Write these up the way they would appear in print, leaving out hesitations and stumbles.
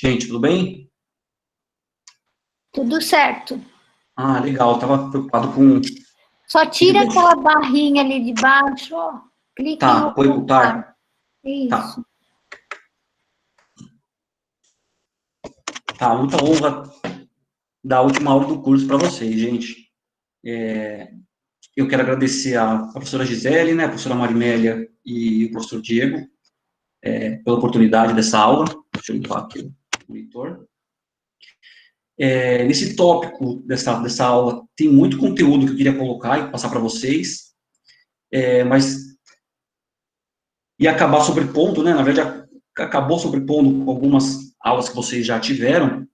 Gente, tudo bem? Tudo certo. Ah, legal. Estava preocupado com. Só tira aquela barrinha ali de baixo, ó. Clique em Tá, foi ocultar. ocultar. Tá, Isso. tá. Muita honra da última aula do curso para vocês, gente. Eu quero agradecer a professora Gisele, né, a professora Marimélia e o professor Diego pela oportunidade dessa aula. Deixa eu limpar aqui o monitor. Nesse tópico dessa aula, tem muito conteúdo que eu queria colocar e passar para vocês, mas ia acabar sobrepondo, né? Na verdade, acabou sobrepondo com algumas aulas que vocês já tiveram.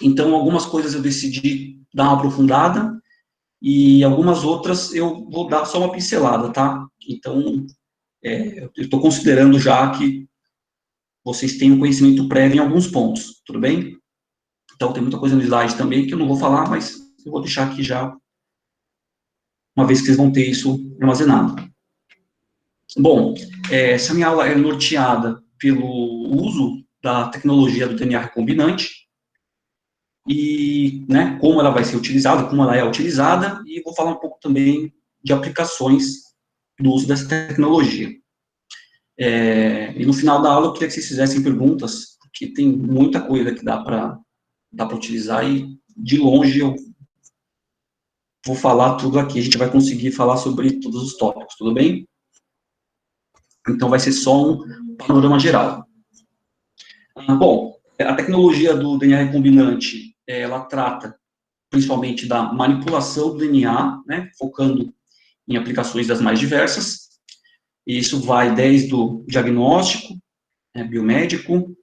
Então, algumas coisas eu decidi dar uma aprofundada e algumas outras eu vou dar só uma pincelada, tá? Então, eu estou considerando já que vocês têm um conhecimento prévio em alguns pontos, tudo bem? Então, tem muita coisa no slide também que eu não vou falar, mas eu vou deixar aqui já, uma vez que vocês vão ter isso armazenado. Bom, essa minha aula é norteada pelo uso da tecnologia do DNA recombinante, e né, como ela vai ser utilizada, como ela é utilizada, e vou falar um pouco também de aplicações do uso dessa tecnologia. E no final da aula eu queria que vocês fizessem perguntas, porque tem muita coisa que dá para utilizar, e de longe eu vou falar tudo aqui, a gente vai conseguir falar sobre todos os tópicos, tudo bem? Então vai ser só um panorama geral. Bom, a tecnologia do DNA recombinante, ela trata principalmente da manipulação do DNA, né, focando em aplicações das mais diversas. E isso vai desde o diagnóstico, biomédico,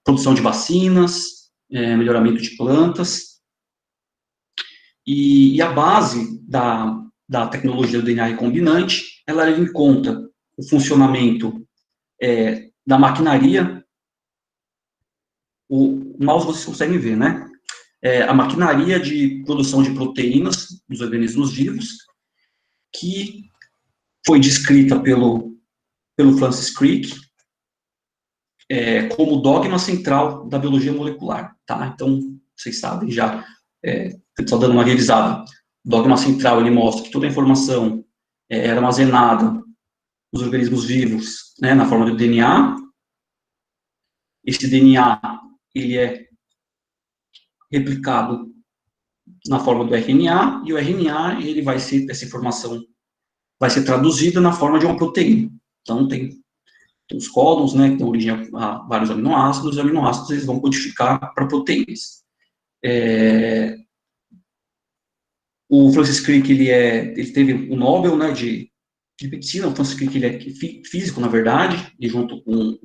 produção de vacinas, melhoramento de plantas. E a base da tecnologia do DNA recombinante, ela leva em conta o funcionamento da maquinaria. O mouse vocês conseguem ver, né? A maquinaria de produção de proteínas dos organismos vivos, que foi descrita pelo Francis Crick como dogma central da biologia molecular, tá? Então, vocês sabem já, só dando uma revisada, o dogma central, ele mostra que toda a informação era armazenada nos organismos vivos, né, na forma do DNA. Esse DNA, ele é replicado na forma do RNA, e o RNA, ele vai ser, essa informação vai ser traduzida na forma de uma proteína. Então, tem os códons, né, que dão origem a vários aminoácidos, e os aminoácidos eles vão codificar para proteínas. O Francis Crick, ele teve o Nobel, né, de medicina. O Francis Crick, ele é físico, na verdade, e junto com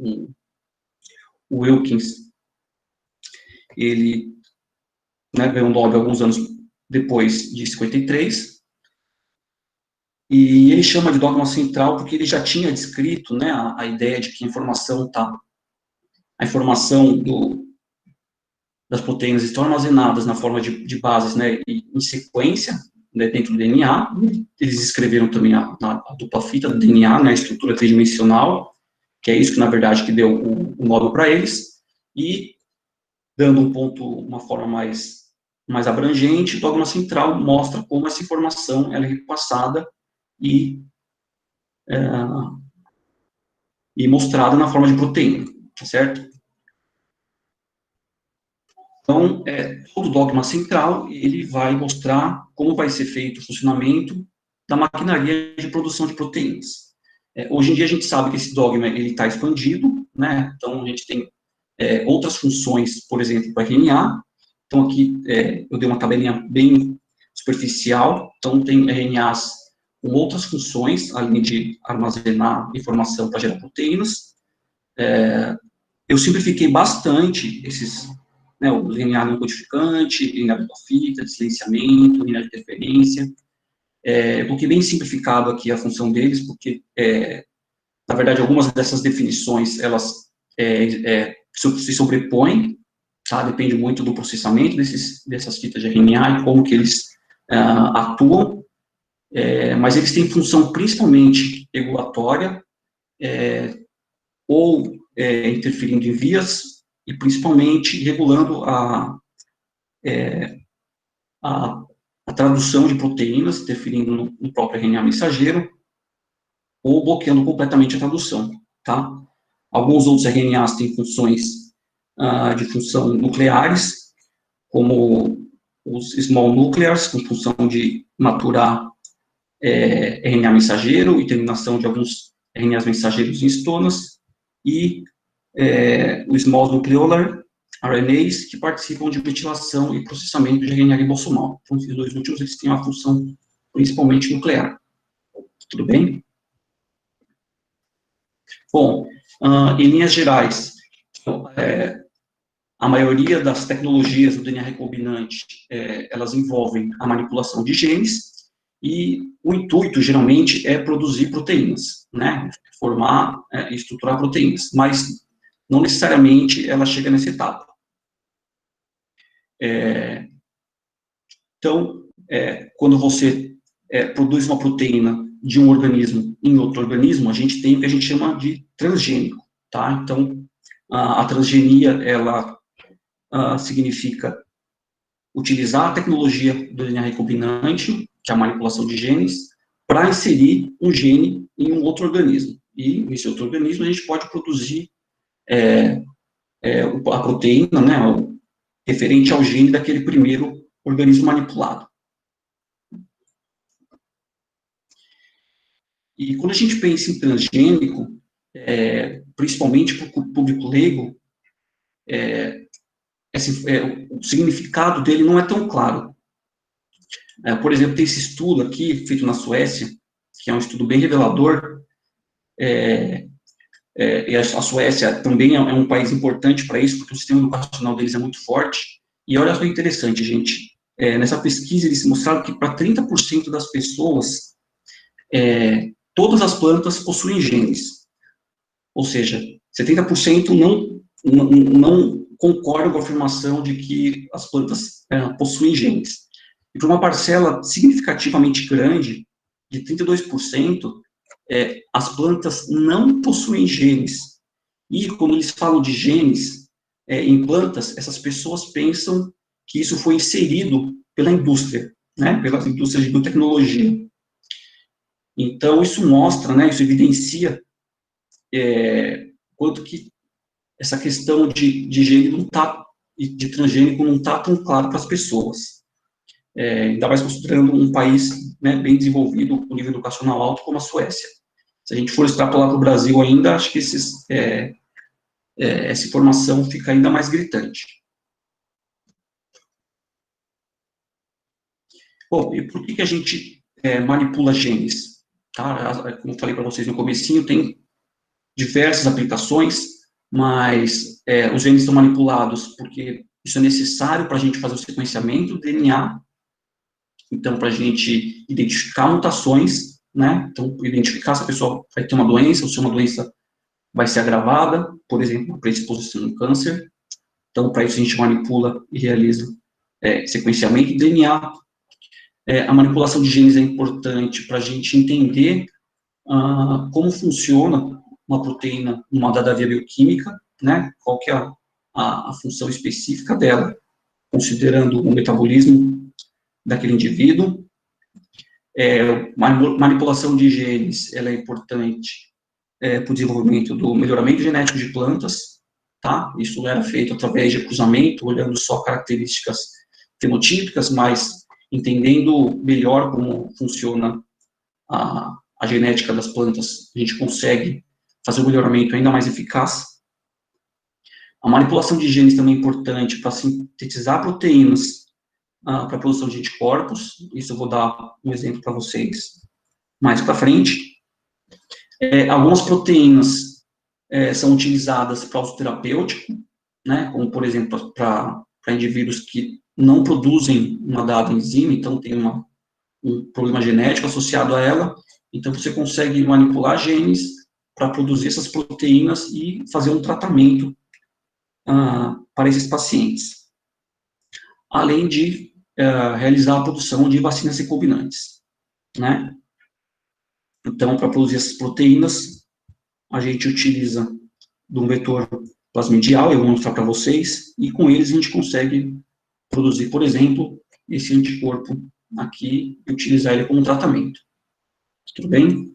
o Wilkins, ele, né, ganhou o Nobel alguns anos depois de 53, e ele chama de dogma central porque ele já tinha descrito, né, a ideia de que a informação das proteínas estão armazenadas na forma de bases, né, em sequência, né, dentro do DNA. Eles escreveram também a dupla fita do DNA, né, a estrutura tridimensional, que é isso que, na verdade, que deu o Nobel para eles. E, dando uma forma mais abrangente, o dogma central mostra como essa informação ela é repassada e mostrada na forma de proteína, tá certo? Então, todo dogma central, ele vai mostrar como vai ser feito o funcionamento da maquinaria de produção de proteínas. Hoje em dia, a gente sabe que esse dogma está expandido, né? Então, a gente tem outras funções, por exemplo, para RNA. Então, aqui, eu dei uma tabelinha bem superficial. Então, tem RNAs com outras funções, além de armazenar informação para gerar proteínas. Eu simplifiquei bastante esses, né, o linear não codificante, linear de fita, de silenciamento, linear de interferência. Eu coloquei bem simplificado aqui a função deles, porque, na verdade, algumas dessas definições, elas se sobrepõem, tá? Depende muito do processamento dessas fitas de RNA e como que eles atuam, mas eles têm função principalmente regulatória, ou interferindo em vias e principalmente regulando a tradução de proteínas, interferindo no próprio RNA mensageiro, ou bloqueando completamente a tradução, tá? Alguns outros RNAs têm funções de função nucleares, como os small nuclears, com função de maturar RNA mensageiro e terminação de alguns RNAs mensageiros em histonas, e o small nucleolar RNAs, que participam de metilação e processamento de RNA ribosomal. Então, esses dois últimos, eles têm uma função principalmente nuclear. Tudo bem? Bom, em linhas gerais, a maioria das tecnologias do DNA recombinante, elas envolvem a manipulação de genes, e o intuito, geralmente, é produzir proteínas, né? Formar e estruturar proteínas, mas não necessariamente ela chega nessa etapa. Então, quando você produz uma proteína de um organismo em outro organismo, a gente tem o que a gente chama de transgênico, tá? Então, a transgenia, ela significa utilizar a tecnologia do DNA recombinante, que é a manipulação de genes, para inserir um gene em um outro organismo. E, nesse outro organismo, a gente pode produzir a proteína, né, referente ao gene daquele primeiro organismo manipulado. E quando a gente pensa em transgênico, principalmente para o público leigo, o significado dele não é tão claro. Por exemplo, tem esse estudo aqui, feito na Suécia, que é um estudo bem revelador, e a Suécia também é um país importante para isso, porque o sistema educacional deles é muito forte. E olha só que interessante, gente, nessa pesquisa eles mostraram que para 30% das pessoas, todas as plantas possuem genes. Ou seja, 70% não concordam com a afirmação de que as plantas possuem genes. E para uma parcela significativamente grande, de 32%, as plantas não possuem genes. E quando eles falam de genes em plantas, essas pessoas pensam que isso foi inserido pela indústria, né, pelas indústrias de biotecnologia. Então, isso mostra, né, isso evidencia quanto que essa questão de gene não tá, de transgênico não está tão claro para as pessoas. Ainda mais considerando um país, né, bem desenvolvido, com nível educacional alto, como a Suécia. Se a gente for extrapolar para o Brasil ainda, acho que essa informação fica ainda mais gritante. Bom, e por que a gente manipula genes? Tá? Como eu falei para vocês no comecinho, tem diversas aplicações, mas os genes estão manipulados porque isso é necessário para a gente fazer o sequenciamento do DNA, então, para a gente identificar mutações, né, então, identificar se a pessoa vai ter uma doença, ou se uma doença vai ser agravada, por exemplo, a predisposição no câncer. Então, para isso, a gente manipula e realiza sequenciamento de DNA. A manipulação de genes é importante para a gente entender como funciona uma proteína numa dada via bioquímica, né, qual que é a função específica dela, considerando o metabolismo daquele indivíduo. Manipulação de genes, ela é importante para o desenvolvimento do melhoramento genético de plantas, tá? Isso era feito através de cruzamento, olhando só características fenotípicas, mas entendendo melhor como funciona a genética das plantas, a gente consegue fazer um melhoramento ainda mais eficaz. A manipulação de genes também é importante para sintetizar proteínas para a produção de anticorpos. Isso eu vou dar um exemplo para vocês mais para frente. Algumas proteínas são utilizadas para uso terapêutico, né, como, por exemplo, para indivíduos que não produzem uma dada enzima, então tem um problema genético associado a ela, então você consegue manipular genes para produzir essas proteínas e fazer um tratamento para esses pacientes. Além de realizar a produção de vacinas recombinantes, né? Então, para produzir essas proteínas, a gente utiliza de um vetor plasmidial, eu vou mostrar para vocês, e com eles a gente consegue produzir, por exemplo, esse anticorpo aqui e utilizar ele como tratamento. Tudo bem?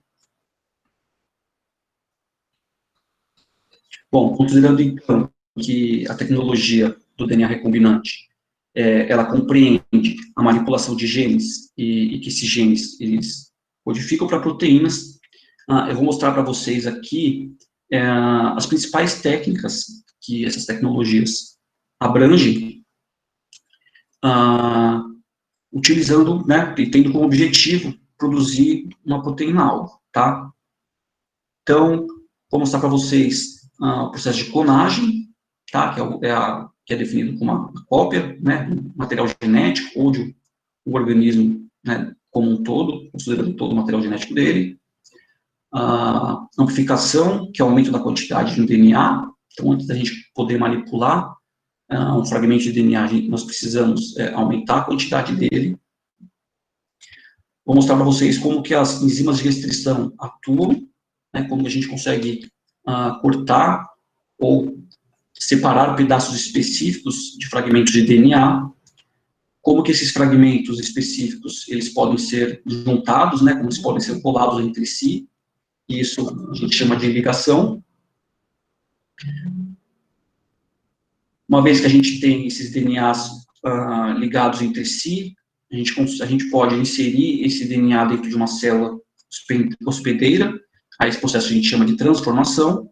Bom, considerando então que a tecnologia do DNA recombinante, ela compreende a manipulação de genes e que esses genes, eles codificam para proteínas, eu vou mostrar para vocês aqui as principais técnicas que essas tecnologias abrangem, utilizando, né, e tendo como objetivo produzir uma proteína-alvo, tá? Então, vou mostrar para vocês o processo de clonagem, tá? Que é definido como uma cópia, né, um material genético ou de um organismo, né, como um todo, considerando todo o material genético dele. Amplificação, que é o aumento da quantidade do DNA. Então, antes da gente poder manipular um fragmento de DNA, nós precisamos aumentar a quantidade dele. Vou mostrar para vocês como que as enzimas de restrição atuam, né, como a gente consegue cortar ou separar pedaços específicos de fragmentos de DNA, como que esses fragmentos específicos, eles podem ser juntados, né, como eles podem ser colados entre si, e isso a gente chama de ligação. Uma vez que a gente tem esses DNAs ligados entre si, a gente pode inserir esse DNA dentro de uma célula hospedeira, a esse processo a gente chama de transformação,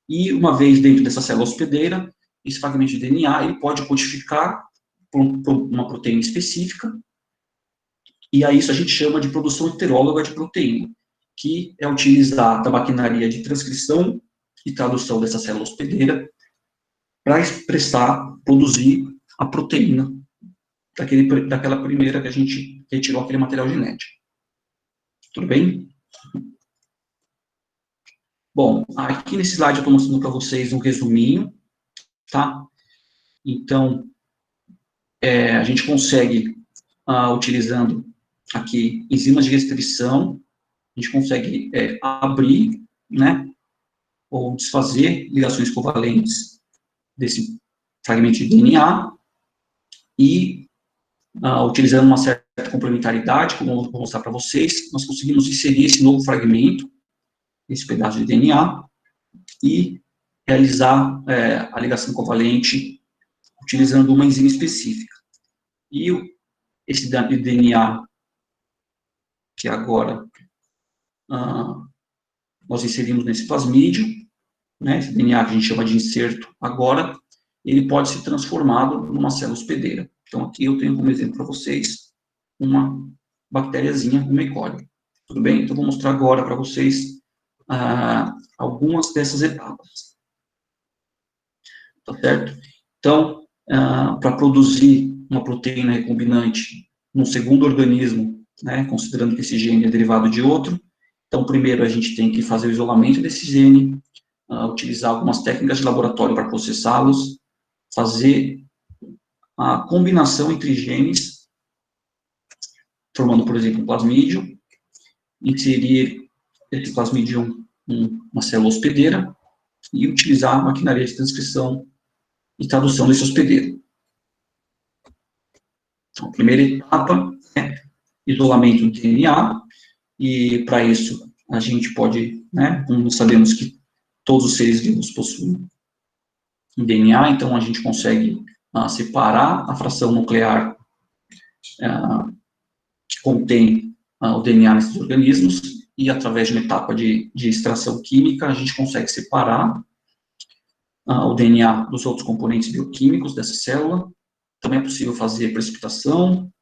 e uma vez dentro dessa célula hospedeira, esse fragmento de DNA ele pode codificar por uma proteína específica, e a isso a gente chama de produção heteróloga de proteína, que é utilizar a maquinaria de transcrição e tradução dessa célula hospedeira para produzir a proteína daquela primeira que a gente retirou aquele material genético. Tudo bem? Bom, aqui nesse slide eu estou mostrando para vocês um resuminho, tá? Então, a gente consegue, utilizando aqui enzimas de restrição, a gente consegue abrir, né, ou desfazer ligações covalentes desse fragmento de DNA e, utilizando uma certa complementaridade, como eu vou mostrar para vocês, nós conseguimos inserir esse novo fragmento, esse pedaço de DNA, e realizar a ligação covalente utilizando uma enzima específica. E esse DNA, que agora nós inserimos nesse plasmídio, né, esse DNA que a gente chama de inserto agora, ele pode ser transformado numa célula hospedeira. Então, aqui eu tenho como exemplo para vocês uma bactériazinha, uma E. coli. Tudo bem? Então, vou mostrar agora para vocês algumas dessas etapas. Tá certo? Então, para produzir uma proteína recombinante num segundo organismo, né, considerando que esse gene é derivado de outro, então, primeiro a gente tem que fazer o isolamento desse gene, utilizar algumas técnicas de laboratório para processá-los, fazer a combinação entre genes, formando, por exemplo, um plasmídio, inserir esse plasmídio em uma célula hospedeira e utilizar a maquinaria de transcrição e tradução desse hospedeiro. Então, a primeira etapa é isolamento do DNA, e para isso a gente pode, né, como sabemos que todos os seres vivos possuem um DNA, então a gente consegue separar a fração nuclear que contém o DNA nesses organismos, e através de uma etapa de extração química, a gente consegue separar o DNA dos outros componentes bioquímicos dessa célula. Também é possível fazer precipitação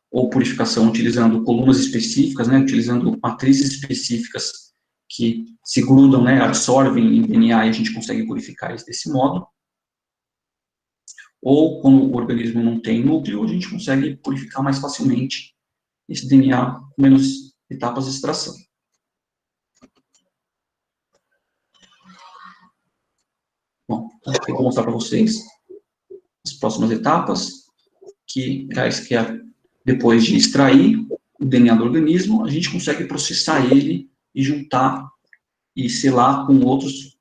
ou purificação utilizando colunas específicas, né, utilizando matrizes específicas que se grudam, né, absorvem em DNA, e a gente consegue purificar isso desse modo. Ou, quando o organismo não tem núcleo, a gente consegue purificar mais facilmente esse DNA com menos etapas de extração. Bom, então, eu vou mostrar para vocês as próximas etapas, que é depois de extrair o DNA do organismo, a gente consegue processar ele e juntar e selar com outros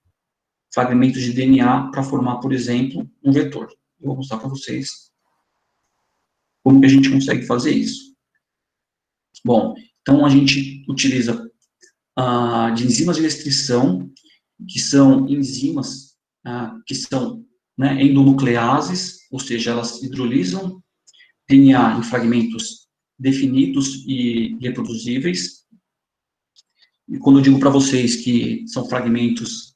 fragmentos de DNA para formar, por exemplo, um vetor. Eu vou mostrar para vocês como que a gente consegue fazer isso. Bom, então a gente utiliza de enzimas de restrição, que são enzimas que são, né, endonucleases, ou seja, elas hidrolisam DNA em fragmentos definidos e reproduzíveis. E quando eu digo para vocês que são fragmentos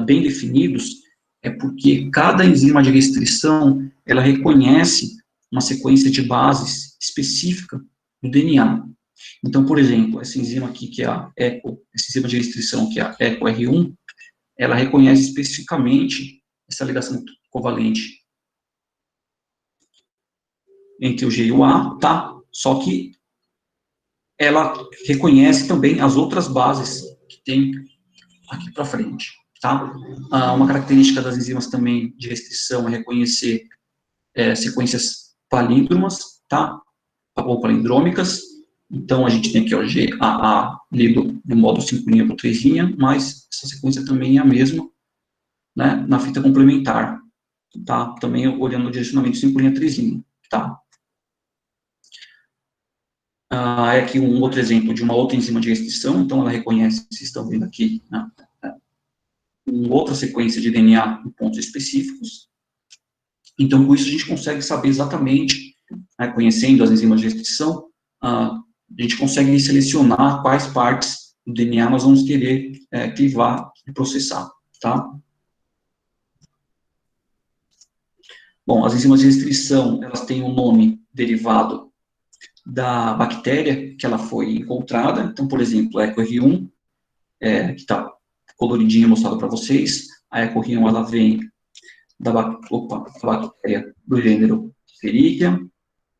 bem definidos, é porque cada enzima de restrição, ela reconhece uma sequência de bases específica do DNA. Então, por exemplo, essa enzima aqui, que é a ECO, essa enzima de restrição, que é a ECOR1, ela reconhece especificamente essa ligação covalente entre o G e o A, tá? Só que ela reconhece também as outras bases que tem aqui para frente, tá? Uma característica das enzimas também de restrição é reconhecer sequências palíndromas, tá? Ou palindrômicas. Então, a gente tem aqui o GAA lido no modo 5' por 3', mas essa sequência também é a mesma, né, na fita complementar, tá? Também olhando no direcionamento 5', 3', tá? É aqui um outro exemplo de uma outra enzima de restrição, então ela reconhece, vocês estão vendo aqui, né, uma outra sequência de DNA em pontos específicos. Então, com isso, a gente consegue saber exatamente, né, conhecendo as enzimas de restrição, a gente consegue selecionar quais partes do DNA nós vamos querer clivar e processar, tá? Bom, as enzimas de restrição, elas têm um nome derivado da bactéria que ela foi encontrada. Então, por exemplo, a EcoR1, que está coloridinho mostrado para vocês, a EcoR1, ela vem da bactéria do gênero Escherichia,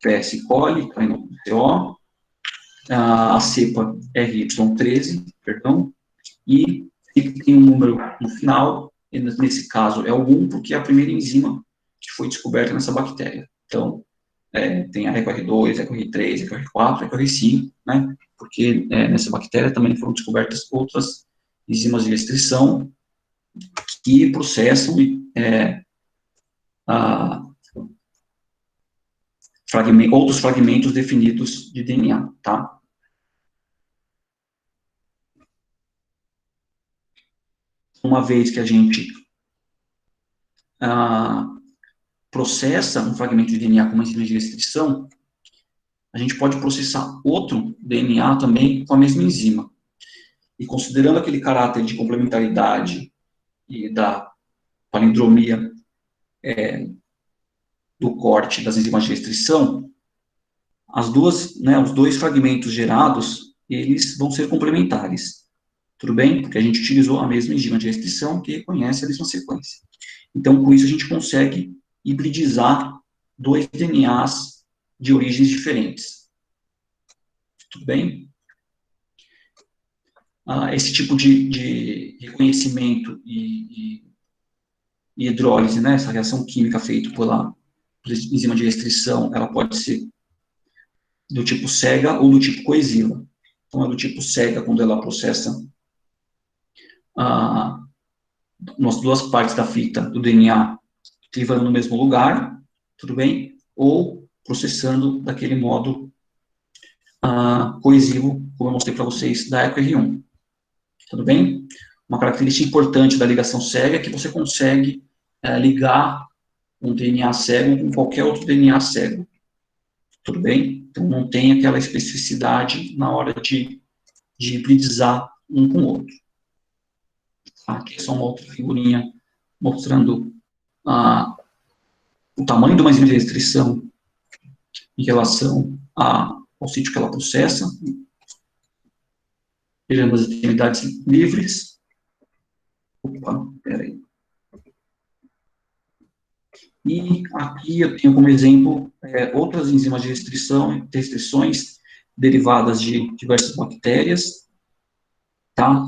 PS. coli, CO, a cepa RY13, perdão, e tem um número no final, e nesse caso é o 1, porque é a primeira enzima que foi descoberta nessa bactéria. Então, tem a EcoR2, EcoR3, EcoR4, EcoR5, né, porque nessa bactéria também foram descobertas outras enzimas de restrição que processam outros fragmentos definidos de DNA, tá? Uma vez que a gente processa um fragmento de DNA com uma enzima de restrição, a gente pode processar outro DNA também com a mesma enzima. E considerando aquele caráter de complementaridade e da palindromia do corte das enzimas de restrição, os dois fragmentos gerados, eles vão ser complementares. Tudo bem? Porque a gente utilizou a mesma enzima de restrição que reconhece a mesma sequência. Então, com isso, a gente consegue hibridizar dois DNAs de origens diferentes. Tudo bem? Esse tipo de reconhecimento e hidrólise, né, essa reação química feita pela enzima de restrição, ela pode ser do tipo cega ou do tipo coesiva. Então, é do tipo cega quando ela processa nas duas partes da fita do DNA clivando no mesmo lugar, tudo bem? Ou processando daquele modo coesivo, como eu mostrei para vocês, da EcoR1. Tudo bem? Uma característica importante da ligação cega é que você consegue ligar um DNA cego com qualquer outro DNA cego. Tudo bem? Então, não tem aquela especificidade na hora de hibridizar um com o outro. Aqui é só uma outra figurinha mostrando o tamanho de uma enzima de restrição em relação ao sítio que ela processa. Vejamos as atividades livres. Opa, peraí. E aqui eu tenho como exemplo outras enzimas de restrições derivadas de diversas bactérias, tá?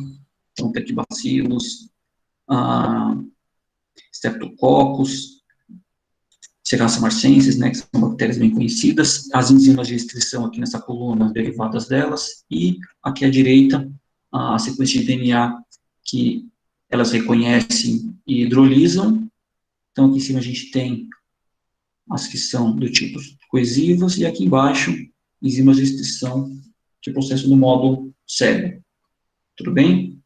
Então, tem aqui bacilos, streptococcus, Serratia marcensis, né, que são bactérias bem conhecidas, as enzimas de restrição aqui nessa coluna, derivadas delas, e aqui à direita, a sequência de DNA que elas reconhecem e hidrolisam. Então, aqui em cima a gente tem as que são do tipo coesivas, e aqui embaixo, enzimas de extinção que processam no modo cego. Tudo bem?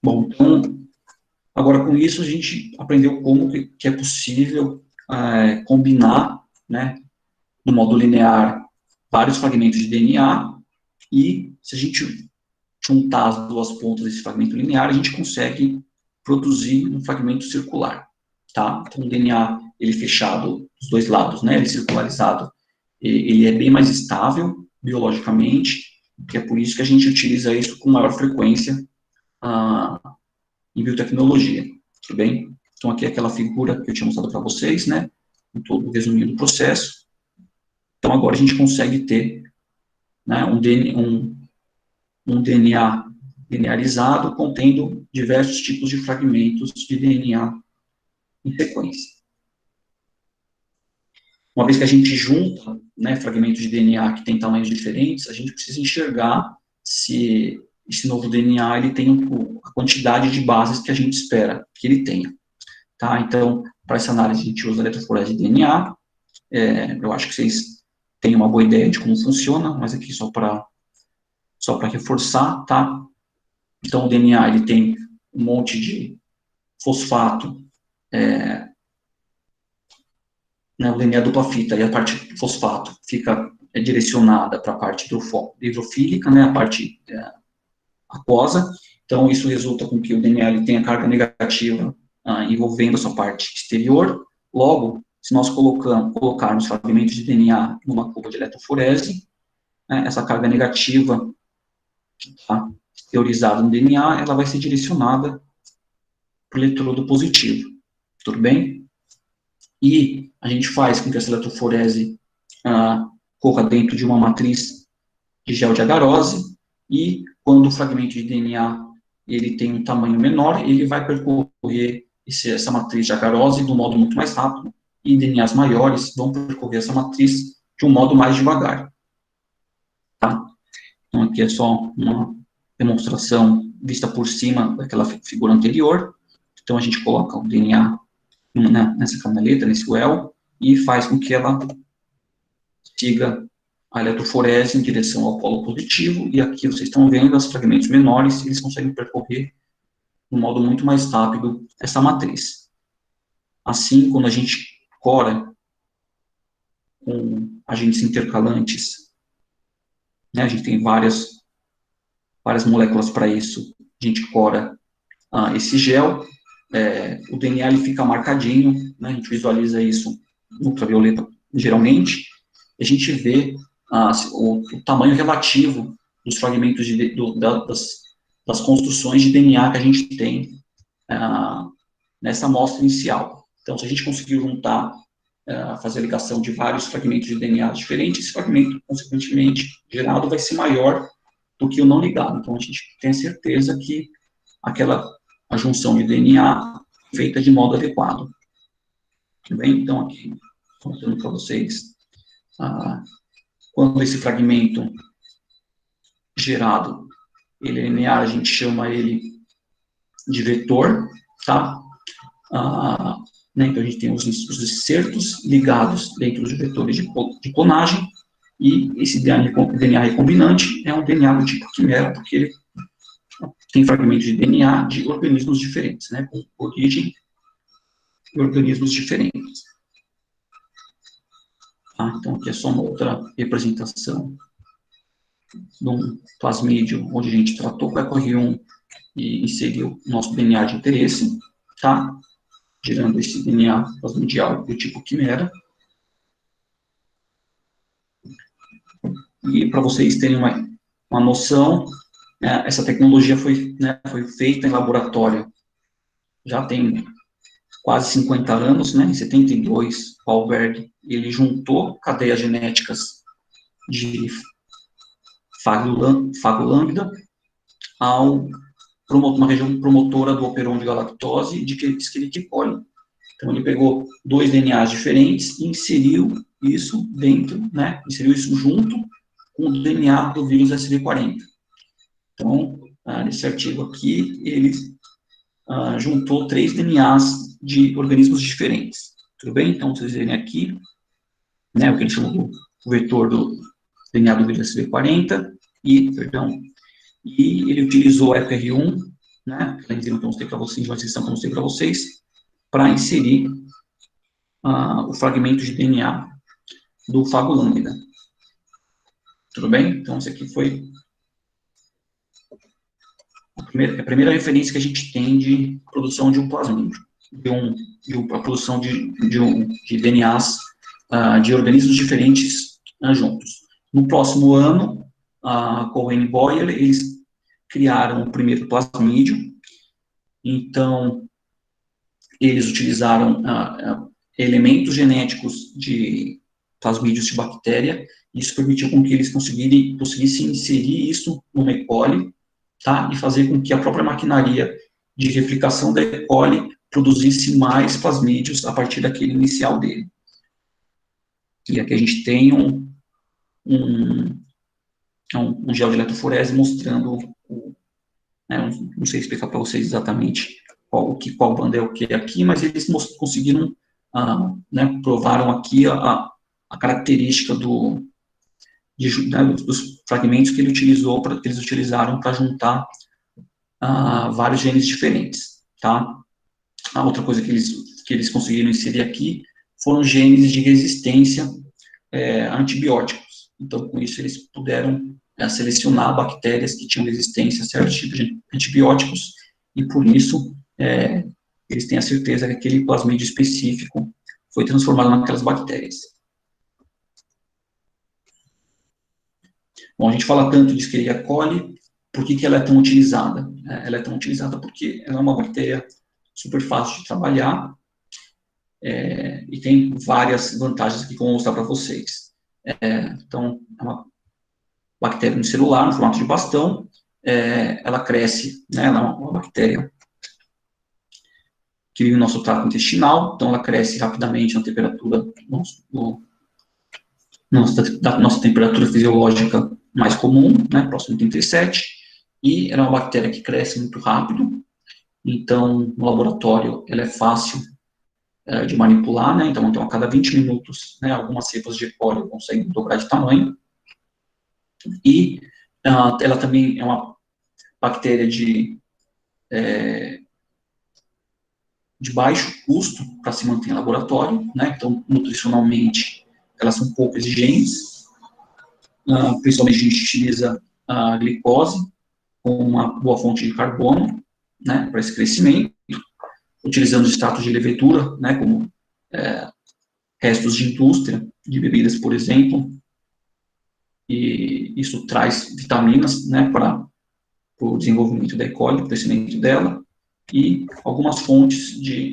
Bom, então, agora com isso a gente aprendeu como que é possível combinar, né, no modo linear, vários fragmentos de DNA, e se a gente juntar as duas pontas desse fragmento linear, a gente consegue produzir um fragmento circular, tá? Então, o DNA, ele fechado dos dois lados, né, ele circularizado, ele é bem mais estável biologicamente, que é por isso que a gente utiliza isso com maior frequência em biotecnologia, tudo bem? Então, aqui é aquela figura que eu tinha mostrado para vocês, né, em todo resumindo o processo. Então, agora a gente consegue ter, né, um DNA linearizado contendo diversos tipos de fragmentos de DNA em sequência. Uma vez que a gente junta, né, fragmentos de DNA que têm tamanhos diferentes, a gente precisa enxergar se esse novo DNA ele tem a quantidade de bases que a gente espera que ele tenha. Tá? Então, para essa análise, a gente usa a eletroforese de DNA. Eu acho que vocês têm uma boa ideia de como funciona, mas aqui só para reforçar, tá? Então, o DNA ele tem um monte de fosfato, né, o DNA dupla fita, e a parte fosfato fica direcionada para a parte hidrofílica, né, a parte aquosa. Então, isso resulta com que o DNA ele tenha carga negativa envolvendo a sua parte exterior. Logo, se nós colocarmos fragmentos de DNA numa cuba de eletroforese, né, essa carga negativa tá, teorizada no DNA, ela vai ser direcionada para o eletrodo positivo. Tudo bem? E a gente faz com que essa eletroforese corra dentro de uma matriz de gel de agarose, e quando o fragmento de DNA ele tem um tamanho menor, ele vai percorrer essa matriz de agarose de um modo muito mais rápido, e DNAs maiores vão percorrer essa matriz de um modo mais devagar. Tá? Então, aqui é só uma demonstração vista por cima daquela figura anterior. Então, a gente coloca o DNA nessa canaleta, nesse well, e faz com que ela siga a eletroforese em direção ao polo positivo, e aqui vocês estão vendo os fragmentos menores, eles conseguem percorrer de um modo muito mais rápido essa matriz. Assim, quando a gente cora com agentes intercalantes, né, a gente tem várias moléculas para isso, a gente cora esse gel, o DNA ele fica marcadinho, né, a gente visualiza isso no ultravioleta geralmente, e a gente vê o tamanho relativo dos fragmentos das construções de DNA que a gente tem nessa amostra inicial. Então, se a gente conseguir juntar, fazer a ligação de vários fragmentos de DNA diferentes, esse fragmento, consequentemente, gerado vai ser maior do que o não ligado. Então, a gente tem a certeza que a junção de DNA é feita de modo adequado. Tudo bem? Então, aqui, mostrando para vocês, quando esse fragmento gerado, ele é linear, a gente chama ele de vetor, tá? Né, então, a gente tem os insertos ligados dentro dos vetores de clonagem, e esse DNA recombinante é um DNA do tipo quimera, porque ele tem fragmentos de DNA de organismos diferentes, né, com origem e organismos diferentes. Então, aqui é só uma outra representação de um plasmídio, onde a gente tratou o EcoR1 e inseriu o nosso DNA de interesse, tá? Gerando esse DNA plasmidial do tipo quimera. E para vocês terem uma noção, essa tecnologia foi feita em laboratório já tem quase 50 anos, né? Em 72, Wahlberg, ele juntou cadeias genéticas de fago lambda ao uma região promotora do operon de galactose e de Escherichia coli. Então, ele pegou dois DNAs diferentes e inseriu isso dentro, né? Inseriu isso junto com o DNA do vírus SV40. Então, nesse artigo aqui, ele juntou 3 DNAs de organismos diferentes. Tudo bem? Então, vocês verem aqui, né, o que ele chamou do vetor do DNA do vírus SV40, e ele utilizou a FR1, né, a enzima que eu mostrei para vocês, uma descrição que eu mostrei para vocês, para inserir o fragmento de DNA do fago lambda. Tudo bem? Então, isso aqui foi a primeira referência que a gente tem de produção de um plasmídio, a produção de DNAs de organismos diferentes juntos. No próximo ano, Cohen e Boyer, eles criaram o primeiro plasmídio. Então, eles utilizaram elementos genéticos de plasmídios de bactéria. Isso permitiu com que eles conseguissem inserir isso no E. coli, tá? E fazer com que a própria maquinaria de replicação da E. coli produzisse mais plasmídios a partir daquele inicial dele. E aqui a gente tem um gel de eletroforese mostrando, não sei explicar para vocês exatamente qual banda é o que aqui, mas eles conseguiram, provaram aqui a característica dos fragmentos que eles utilizaram para juntar vários genes diferentes, tá? A outra coisa que eles conseguiram inserir aqui foram genes de resistência a antibióticos. Então, com isso, eles puderam selecionar bactérias que tinham resistência a certos tipos de antibióticos, e por isso, eles têm a certeza que aquele plasmídio específico foi transformado naquelas bactérias. Bom, a gente fala tanto de Escherichia coli, por que ela é tão utilizada? Ela é tão utilizada porque ela é uma bactéria super fácil de trabalhar, e tem várias vantagens aqui que eu vou mostrar para vocês. Então, é uma bactéria unicelular, no formato de bastão, ela cresce, né, ela é uma bactéria que vive no nosso trato intestinal, então ela cresce rapidamente na temperatura, da nossa temperatura fisiológica mais comum, né, próximo de 37, e ela é uma bactéria que cresce muito rápido, então no laboratório ela é fácil de manipular, né, então a cada 20 minutos, né, algumas cepas de E. coli conseguem dobrar de tamanho, e ela também é uma bactéria de baixo custo para se manter em laboratório, né, então nutricionalmente elas são pouco exigentes, principalmente a gente utiliza a glicose como uma boa fonte de carbono, né, para esse crescimento, utilizando extratos de levedura, né, como restos de indústria, de bebidas, por exemplo, e isso traz vitaminas, né, para o desenvolvimento da E. coli, o crescimento dela, e algumas fontes de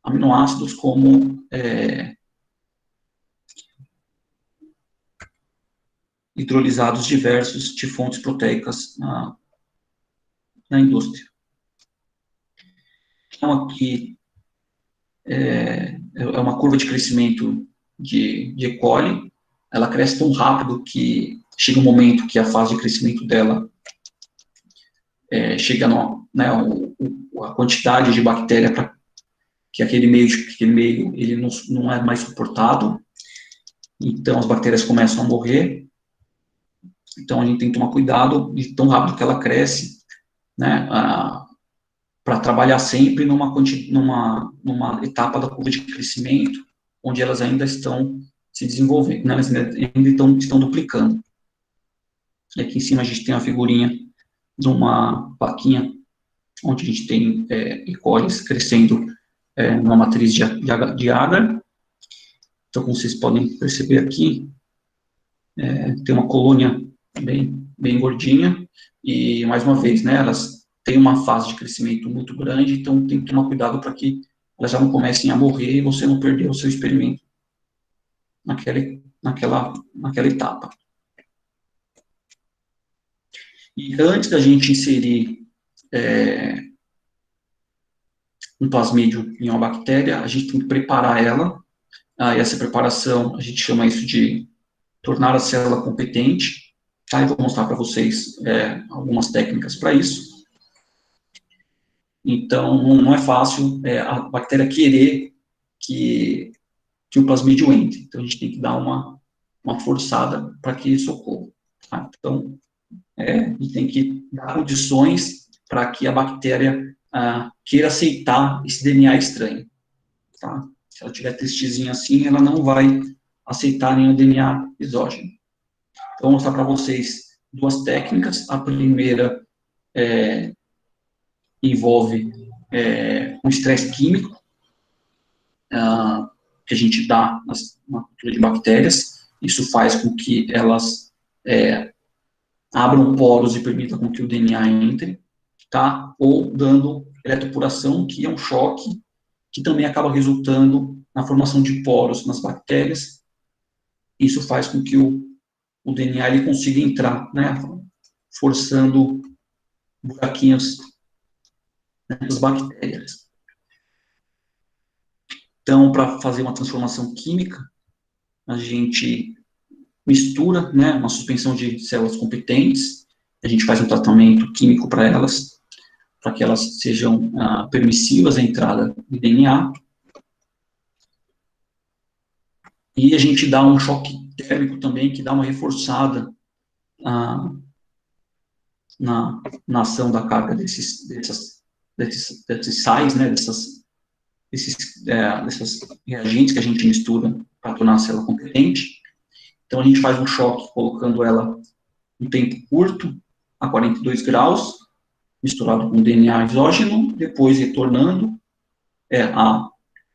aminoácidos como hidrolisados diversos de fontes proteicas na indústria. Então, aqui é uma curva de crescimento de E. coli, ela cresce tão rápido que chega um momento que a fase de crescimento dela chega a quantidade de bactéria para que aquele meio ele não é mais suportado, então as bactérias começam a morrer. Então a gente tem que tomar cuidado de tão rápido que ela cresce, né, para trabalhar sempre numa etapa da curva de crescimento, onde elas ainda estão se desenvolvendo, né, elas ainda estão duplicando. E aqui em cima a gente tem a figurinha de uma plaquinha, onde a gente tem E. coli crescendo numa matriz de agar. Então, como vocês podem perceber aqui, tem uma colônia bem gordinha, e, mais uma vez, né, elas têm uma fase de crescimento muito grande, então tem que tomar cuidado para que elas já não comecem a morrer e você não perder o seu experimento naquela etapa. E antes da gente inserir um plasmídio em uma bactéria, a gente tem que preparar ela, e essa preparação, a gente chama isso de tornar a célula competente, tá? Eu vou mostrar para vocês algumas técnicas para isso. Então, não é fácil a bactéria querer que o plasmídio entre. Então, a gente tem que dar uma forçada para que isso ocorra. Tá? Então, a gente tem que dar condições para que a bactéria queira aceitar esse DNA estranho. Tá? Se ela estiver tristezinha assim, ela não vai aceitar nenhum DNA exógeno. Então, vou mostrar para vocês duas técnicas. A primeira envolve um estresse químico, que a gente dá na cultura de bactérias. Isso faz com que elas abram poros e permitam com que o DNA entre, tá? Ou dando eletroporação, que é um choque, que também acaba resultando na formação de poros nas bactérias. Isso faz com que o DNA ele consiga entrar, né? Forçando buraquinhos nas bactérias. Então, para fazer uma transformação química, a gente mistura, né, uma suspensão de células competentes, a gente faz um tratamento químico para elas, para que elas sejam permissivas à entrada de DNA, e a gente dá um choque térmico também, que dá uma reforçada na ação da carga desses sais, né, desses reagentes que a gente mistura para tornar a célula competente. Então, a gente faz um choque colocando ela um tempo curto, a 42 graus, misturado com DNA exógeno, depois retornando a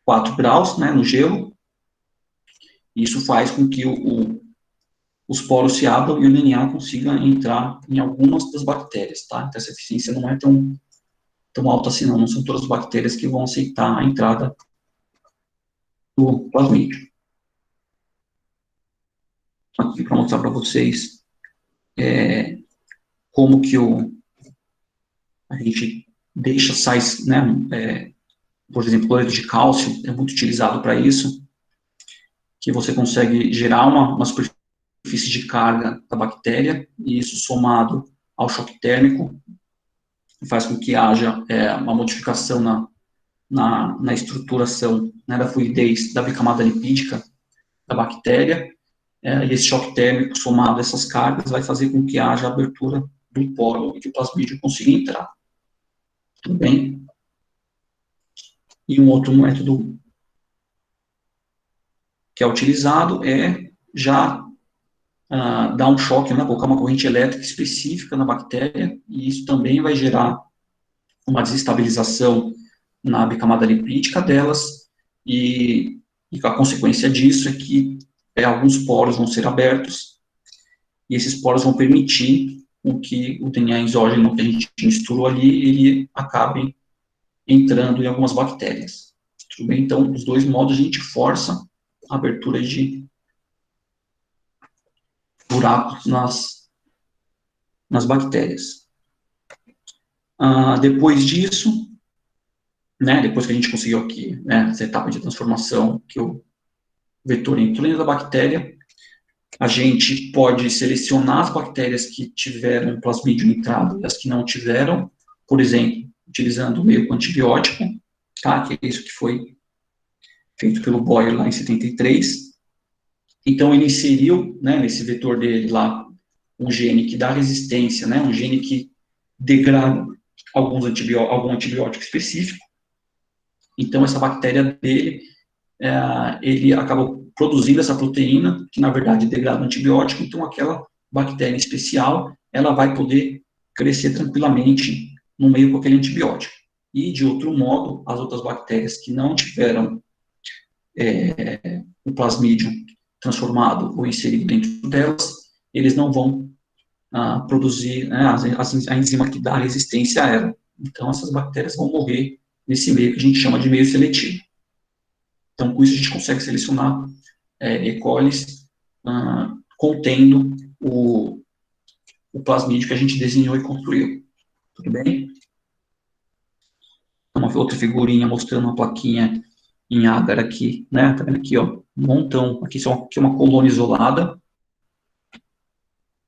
4 graus, né, no gelo. Isso faz com que os poros se abram e o DNA consiga entrar em algumas das bactérias, tá? Então, essa eficiência não é tão alta assim, não são todas as bactérias que vão aceitar a entrada do plasmídio. Aqui para mostrar para vocês como que a gente deixa sais, né, por exemplo, cloreto de cálcio é muito utilizado para isso, que você consegue gerar uma superfície de carga da bactéria, e isso somado ao choque térmico faz com que haja uma modificação na estruturação, né, da fluidez da bicamada lipídica da bactéria, e esse choque térmico somado a essas cargas vai fazer com que haja abertura do poro e que o plasmídio consiga entrar. Tudo bem? E um outro método que é utilizado já dar um choque, né, colocar uma corrente elétrica específica na bactéria, e isso também vai gerar uma desestabilização na bicamada lipídica delas, e a consequência disso é que alguns poros vão ser abertos, e esses poros vão permitir que o DNA exógeno que a gente misturou ali, ele acabe entrando em algumas bactérias. Tudo bem? Então, os dois modos a gente força a abertura de buracos nas bactérias. Depois disso, né, depois que a gente conseguiu aqui, né, essa etapa de transformação, que o vetor entrou dentro da bactéria, a gente pode selecionar as bactérias que tiveram plasmídio entrado e as que não tiveram, por exemplo, utilizando o meio com antibiótico, tá, que é isso que foi feito pelo Boyer lá em 73. Então, ele inseriu, né, nesse vetor dele lá, um gene que dá resistência, né, um gene que degrada algum antibiótico específico. Então, essa bactéria dele, ele acaba produzindo essa proteína, que na verdade degrada o antibiótico, então aquela bactéria especial, ela vai poder crescer tranquilamente no meio com aquele antibiótico. E, de outro modo, as outras bactérias que não tiveram o plasmídio transformado ou inserido dentro delas, eles não vão produzir, né, a enzima que dá resistência a ela. Então, essas bactérias vão morrer nesse meio que a gente chama de meio seletivo. Então, com isso, a gente consegue selecionar E. colis contendo o plasmídio que a gente desenhou e construiu. Tudo bem? Uma outra figurinha mostrando uma plaquinha em agar aqui, né? Tá vendo aqui, ó? Um montão. Aqui é uma colônia isolada.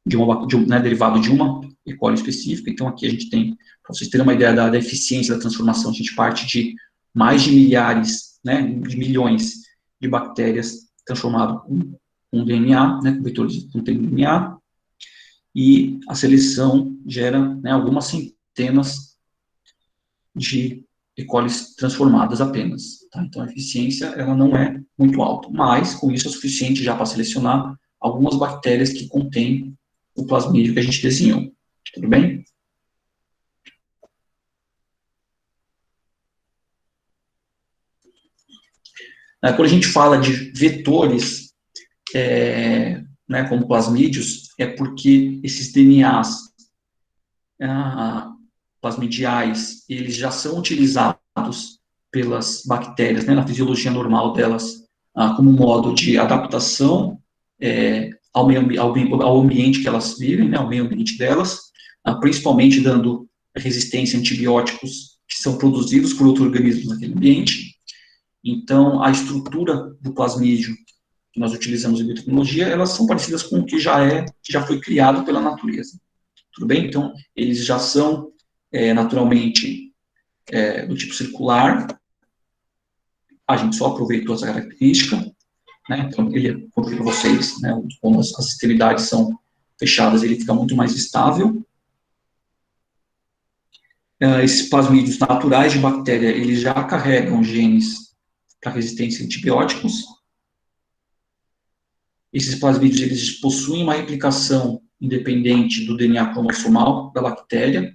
né, derivado de uma E. coli específica. Então, aqui a gente tem, para vocês terem uma ideia da eficiência da transformação, a gente parte de mais de milhares, né, de milhões de bactérias transformadas com DNA, né, com vetores contendo DNA, e a seleção gera, né, algumas centenas de E. coli transformadas apenas. Tá? Então, a eficiência ela não é muito alta, mas com isso é suficiente já para selecionar algumas bactérias que contêm o plasmídio que a gente desenhou. Tudo bem? Quando a gente fala de vetores, né, como plasmídios, é porque esses DNAs plasmidiais, eles já são utilizados pelas bactérias, né, na fisiologia normal delas, como modo de adaptação ao ambiente que elas vivem, né, ao meio ambiente delas, principalmente dando resistência a antibióticos que são produzidos por outros organismos naquele ambiente. Então, a estrutura do plasmídio que nós utilizamos em biotecnologia, elas são parecidas com o que já foi criado pela natureza. Tudo bem? Então, eles já são naturalmente do tipo circular. A gente só aproveitou essa característica, né? Então, ele, como eu falei para vocês, né, quando as extremidades são fechadas, ele fica muito mais estável. Esses plasmídios naturais de bactéria, eles já carregam genes para resistência a antibióticos. Esses plasmídios, eles possuem uma replicação independente do DNA cromossomal da bactéria,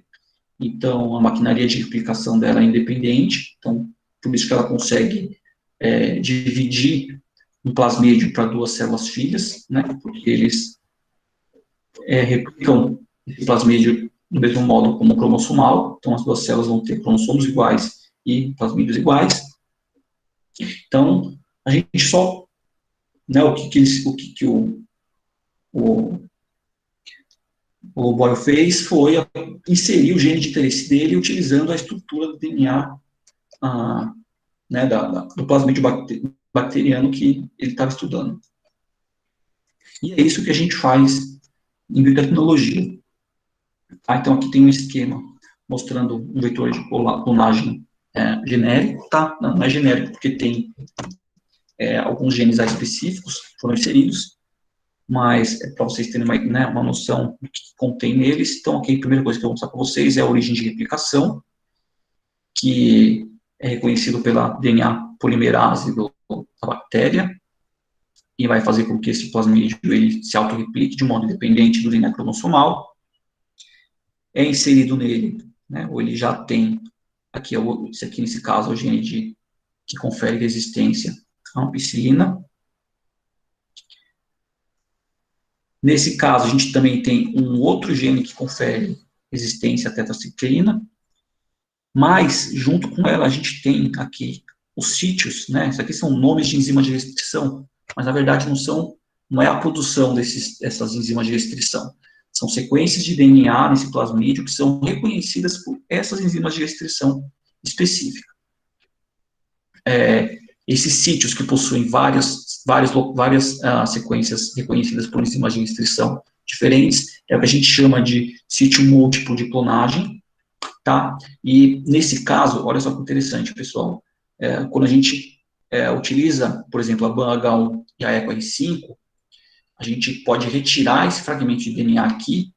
então a maquinaria de replicação dela é independente, então por isso que ela consegue dividir um plasmídio para duas células filhas, né, porque eles replicam esse plasmídio do mesmo modo como o cromossomal, então as duas células vão ter cromossomos iguais e plasmídios iguais. Então, a gente só, né, o que o Boyle fez foi inserir o gene de interesse dele utilizando a estrutura do DNA né, do plasmídio bacteriano que ele estava estudando. E é isso que a gente faz em biotecnologia. Então, aqui tem um esquema mostrando um vetor de clonagem genérico, tá? Não é genérico porque tem alguns genes específicos que foram inseridos, mas para vocês terem uma noção do que contém neles. Então, aqui a primeira coisa que eu vou mostrar para vocês é a origem de replicação, que é reconhecido pela DNA polimerase da bactéria, e vai fazer com que esse plasmídio ele se autorreplique de modo independente do DNA cromossomal. É inserido nele, né, ou ele já tem, aqui nesse caso, é o gene que confere resistência à ampicilina. Nesse caso, a gente também tem um outro gene que confere resistência à tetraciclina, mas, junto com ela, a gente tem aqui os sítios, né? Isso aqui são nomes de enzimas de restrição, mas, na verdade, não é a produção dessas enzimas de restrição. São sequências de DNA nesse plasmídio que são reconhecidas por essas enzimas de restrição específica. Esses sítios que possuem várias sequências reconhecidas por enzimas de restrição diferentes, é o que a gente chama de sítio múltiplo de clonagem, tá? E, nesse caso, olha só que interessante, pessoal, quando a gente utiliza, por exemplo, a BAN-H1 e a EcoR5, a gente pode retirar esse fragmento de DNA aqui,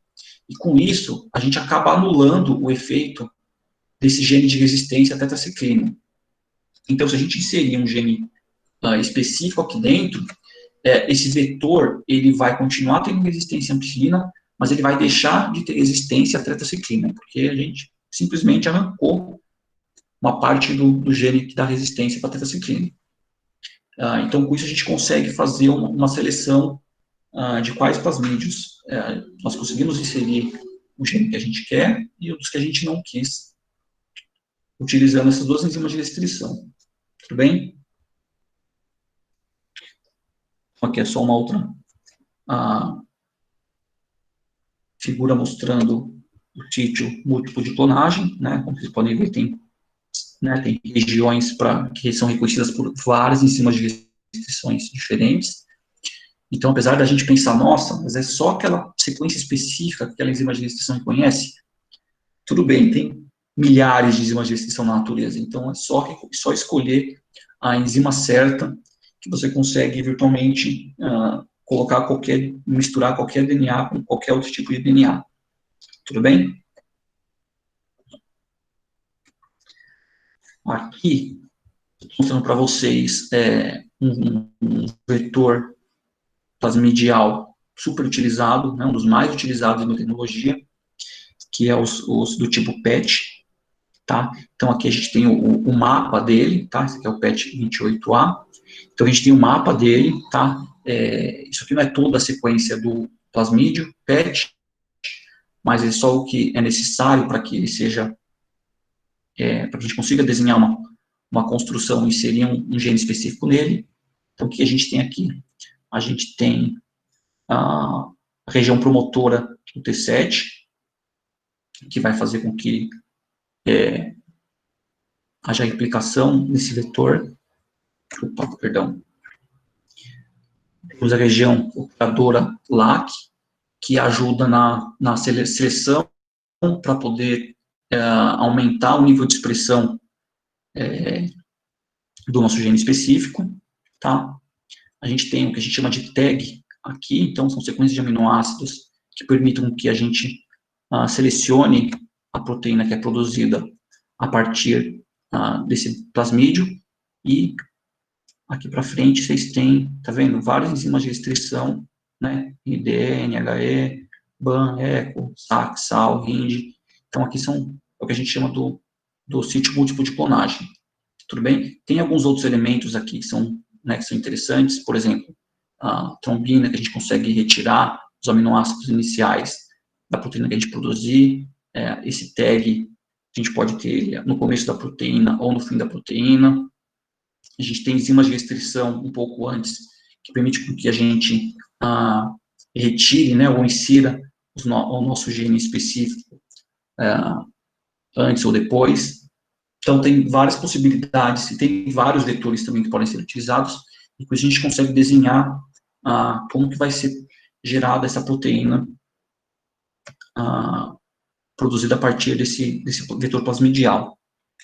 e com isso, a gente acaba anulando o efeito desse gene de resistência à tetraciclina. Então, se a gente inserir um gene específico aqui dentro, esse vetor, ele vai continuar tendo resistência à ampicilina, mas ele vai deixar de ter resistência à tetraciclina, porque a gente simplesmente arrancou uma parte do gene que dá resistência para a tetraciclina. Então, com isso, a gente consegue fazer uma seleção de quais plasmídios nós conseguimos inserir o gene que a gente quer e os que a gente não quis, utilizando essas duas enzimas de restrição. Tudo bem? Aqui é só uma outra figura mostrando o sítio múltiplo de clonagem, né? Como vocês podem ver, tem regiões que são reconhecidas por várias enzimas de restrições diferentes. Então, apesar da gente pensar, nossa, mas é só aquela sequência específica que aquela enzima de restrição conhece, tudo bem, tem milhares de enzimas de restrição na natureza, então é só escolher a enzima certa que você consegue virtualmente misturar qualquer DNA com qualquer outro tipo de DNA. Tudo bem? Aqui, estou mostrando para vocês um vetor plasmidial super utilizado, né, um dos mais utilizados na tecnologia, que é os do tipo PET, tá? Então, aqui a gente tem o mapa dele, tá? Esse aqui é o PET 28A. Então, a gente tem o mapa dele, tá? Isso aqui não é toda a sequência do plasmídio PET, mas é só o que é necessário para que ele seja, para que a gente consiga desenhar uma construção e inserir um gene específico nele. Então, o que a gente tem aqui? A gente tem a região promotora do T7, que vai fazer com que haja replicação nesse vetor. Opa, perdão. Temos a região operadora LAC, que ajuda na seleção para poder aumentar o nível de expressão do nosso gene específico, tá? A gente tem o que a gente chama de tag aqui, então são sequências de aminoácidos que permitem que a gente selecione a proteína que é produzida a partir desse plasmídio, e aqui para frente vocês têm, tá vendo, várias enzimas de restrição, né, IDE, NHE, BAN, ECO, SAC, SAL, RIND. Então aqui são o que a gente chama do sítio múltiplo de clonagem. Tudo bem? Tem alguns outros elementos aqui que são interessantes, por exemplo, a trombina, que a gente consegue retirar os aminoácidos iniciais da proteína que a gente produzir, esse tag, a gente pode ter ele no começo da proteína ou no fim da proteína. A gente tem enzimas de restrição um pouco antes, que permite que a gente retire, né, ou insira o nosso gene específico antes ou depois. Então, tem várias possibilidades, e tem vários vetores também que podem ser utilizados, e com isso a gente consegue desenhar como que vai ser gerada essa proteína produzida a partir desse vetor plasmidial.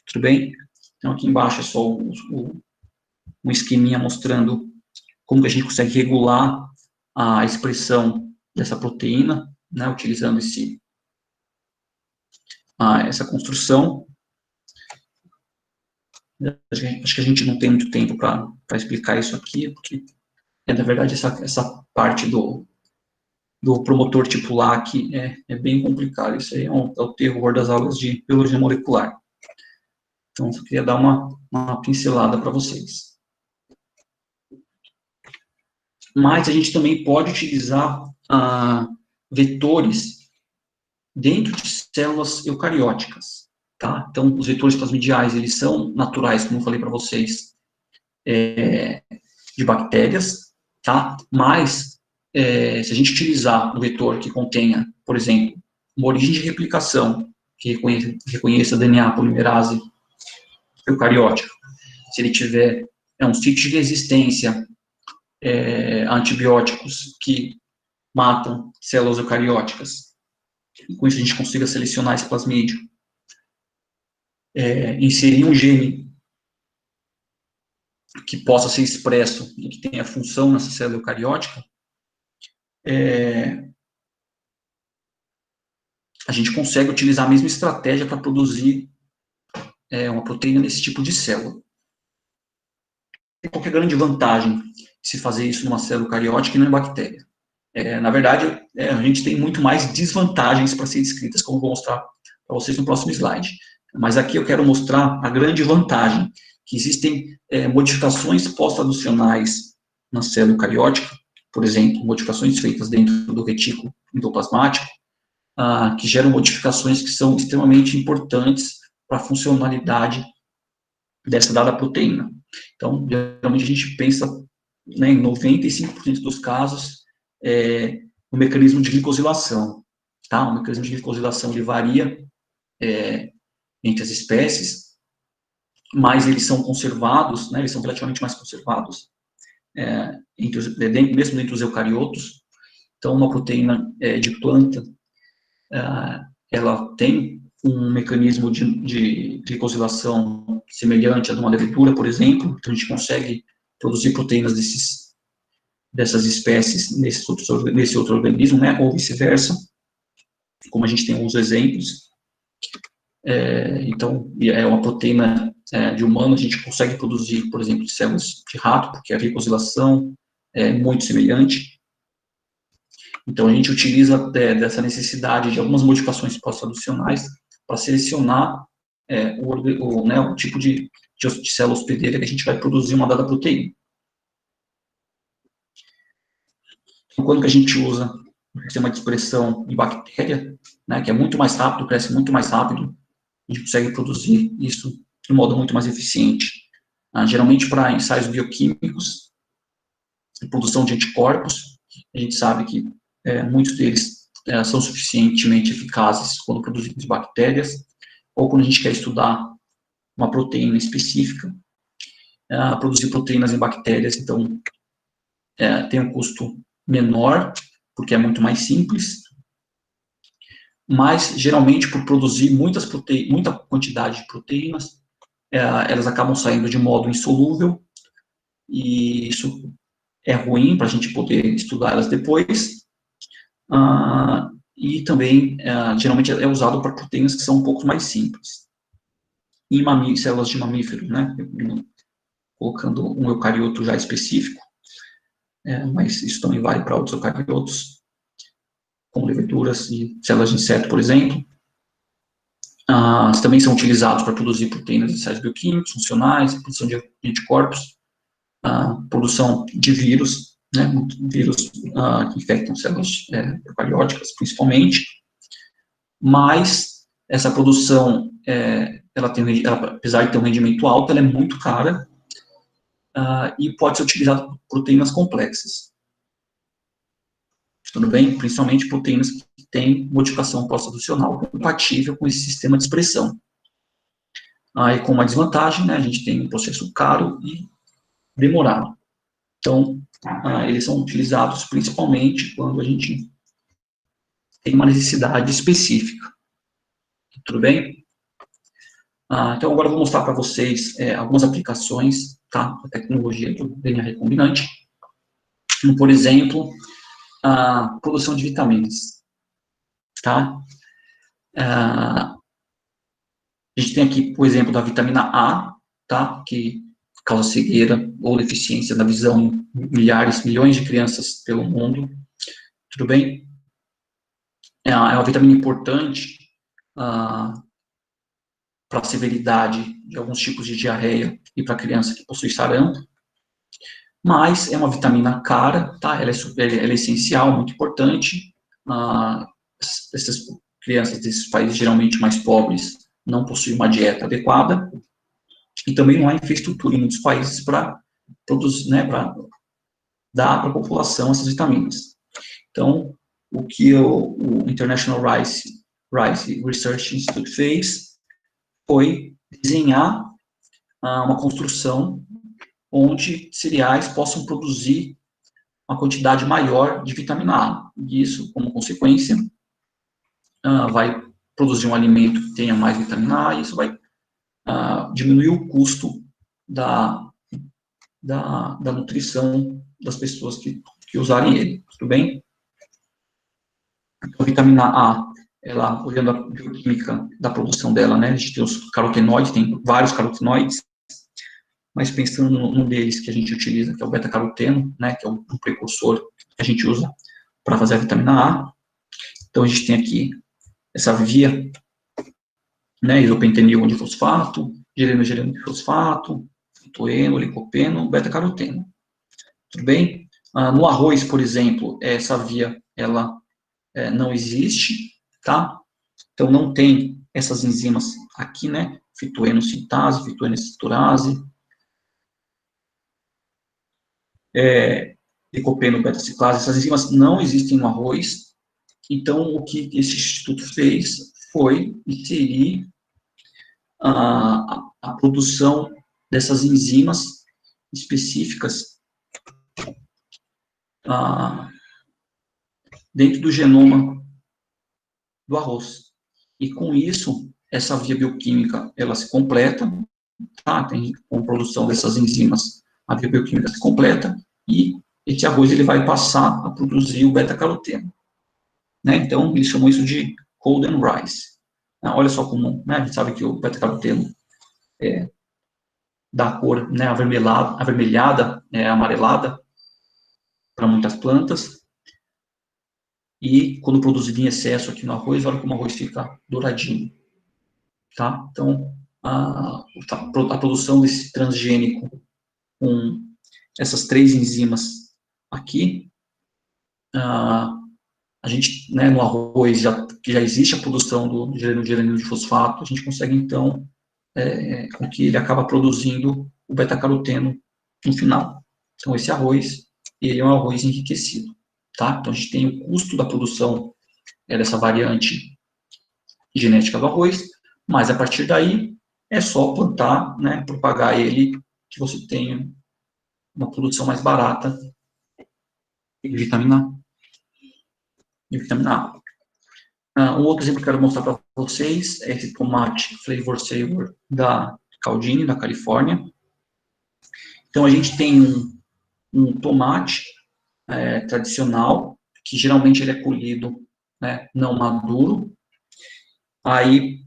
Tudo bem? Então, aqui embaixo é só um esqueminha mostrando como que a gente consegue regular a expressão dessa proteína, né, utilizando essa construção. Acho que a gente não tem muito tempo para explicar isso aqui, porque, na verdade, essa parte do promotor tipo LAC é bem complicado. Isso aí é o terror das aulas de biologia molecular. Então, eu queria dar uma pincelada para vocês. Mas a gente também pode utilizar vetores dentro de células eucarióticas, tá? Então, os vetores plasmidiais, eles são naturais, como eu falei para vocês, de bactérias, tá? Mas, se a gente utilizar um vetor que contenha, por exemplo, uma origem de replicação, que reconheça DNA polimerase eucariótica, se ele tiver um sítio de resistência a antibióticos que matam células eucarióticas, e com isso a gente consiga selecionar esse plasmídio, inserir um gene que possa ser expresso e que tenha função nessa célula eucariótica, a gente consegue utilizar a mesma estratégia para produzir uma proteína nesse tipo de célula. Qual que é a grande vantagem de se fazer isso numa célula eucariótica e não em bactéria? Na verdade, a gente tem muito mais desvantagens para ser descritas, como eu vou mostrar para vocês no próximo slide. Mas aqui eu quero mostrar a grande vantagem, que existem modificações pós-traducionais na célula eucariótica, por exemplo, modificações feitas dentro do retículo endoplasmático, que geram modificações que são extremamente importantes para a funcionalidade dessa dada proteína. Então, geralmente a gente pensa, né, em 95% dos casos, no mecanismo de glicosilação, tá? O mecanismo de glicosilação, ele varia entre as espécies, mas eles são conservados, né, eles são relativamente mais conservados mesmo dentro dos eucariotos. Então, uma proteína de planta, ela tem um mecanismo de glicosilação semelhante a de uma levedura, por exemplo. Então, a gente consegue produzir proteínas dessas espécies nesse outro organismo, né, ou vice-versa, como a gente tem alguns exemplos. Então, é uma proteína de humano, a gente consegue produzir, por exemplo, de células de rato, porque a glicosilação é muito semelhante. Então, a gente utiliza dessa necessidade de algumas modificações pós-traducionais para selecionar o tipo de célula hospedeira que a gente vai produzir uma dada proteína. Então, quando que a gente usa o sistema de expressão em bactéria, né, que é muito mais rápido, cresce muito mais rápido, a gente consegue produzir isso de modo muito mais eficiente. Geralmente, para ensaios bioquímicos, produção de anticorpos, a gente sabe que muitos deles são suficientemente eficazes quando produzidos em bactérias, ou quando a gente quer estudar uma proteína específica, produzir proteínas em bactérias, então, tem um custo menor, porque é muito mais simples, mas, geralmente, por produzir muita quantidade de proteínas, elas acabam saindo de modo insolúvel, e isso é ruim para a gente poder estudar elas depois, e também, geralmente, é usado para proteínas que são um pouco mais simples. Em células de mamíferos, né, colocando um eucarioto já específico, mas isso também vale para outros eucariotos, como leveduras e células de inseto, por exemplo. Também são utilizados para produzir proteínas de ensaios bioquímicos, funcionais, produção de anticorpos, produção de vírus, né, vírus que infectam células eucarióticas, principalmente, mas essa produção, apesar de ter um rendimento alto, ela é muito cara, e pode ser utilizada por proteínas complexas. Tudo bem? Principalmente proteínas que têm modificação pós-traducional compatível com esse sistema de expressão. Aí, com uma desvantagem, né, a gente tem um processo caro e demorado. Então, eles são utilizados principalmente quando a gente tem uma necessidade específica. Tudo bem? Então, agora eu vou mostrar para vocês algumas aplicações, tá, da tecnologia do DNA recombinante. Como, por exemplo, a produção de vitaminas. Tá? A gente tem aqui, por exemplo, da vitamina A, tá, que causa cegueira ou deficiência da visão em milhões de crianças pelo mundo. Tudo bem? É uma vitamina importante para a severidade de alguns tipos de diarreia e para criança que possui sarampo, mas é uma vitamina cara, tá? Ela é essencial, muito importante. Essas crianças desses países geralmente mais pobres não possuem uma dieta adequada, e também não há infraestrutura em muitos países para produzir, né, para dar para a população essas vitaminas. Então, o que o International Rice Research Institute fez foi desenhar uma construção onde cereais possam produzir uma quantidade maior de vitamina A. E isso, como consequência, vai produzir um alimento que tenha mais vitamina A, e isso vai diminuir o custo da nutrição das pessoas que usarem ele. Tudo bem? A vitamina A, ela, olhando a bioquímica da produção dela, né, a gente tem os carotenoides, tem vários carotenoides, mas pensando num deles que a gente utiliza, que é o beta-caroteno, né, que é um precursor que a gente usa para fazer a vitamina A. Então, a gente tem aqui essa via, né, isopentenil difosfato, gereno difosfato, fitoeno, licopeno, beta-caroteno. Tudo bem? No arroz, por exemplo, essa via, ela não existe, tá? Então, não tem essas enzimas aqui, né, fitoenosintase, fitoenesterase, licopeno, beta-ciclase, essas enzimas não existem no arroz. Então, o que esse instituto fez foi inserir a produção dessas enzimas específicas dentro do genoma do arroz. E com isso, essa via bioquímica, ela se completa, tá? Tem com a produção dessas enzimas, a via bioquímica se completa, e esse arroz ele vai passar a produzir o beta-caroteno. Né? Então, eles chamam isso de golden rice. Olha só como, né, a gente sabe que o beta-caroteno dá a cor, né, avermelhada, amarelada, para muitas plantas, e quando produzido em excesso aqui no arroz, olha como o arroz fica douradinho, tá? Então, a produção desse transgênico com essas 3 enzimas aqui, a gente, né, no arroz, que já existe a produção do geranil de fosfato, a gente consegue, então, com que ele acaba produzindo o beta-caroteno no final. Então, esse arroz, ele é um arroz enriquecido, tá? Então, a gente tem o custo da produção dessa variante genética do arroz, mas a partir daí é só plantar, né, propagar ele, que você tenha uma produção mais barata de vitamina A. Um outro exemplo que eu quero mostrar para vocês é esse tomate Flavor Savor da Caldini, da Califórnia. Então, a gente tem um tomate tradicional, que geralmente ele é colhido, né, não maduro. Aí,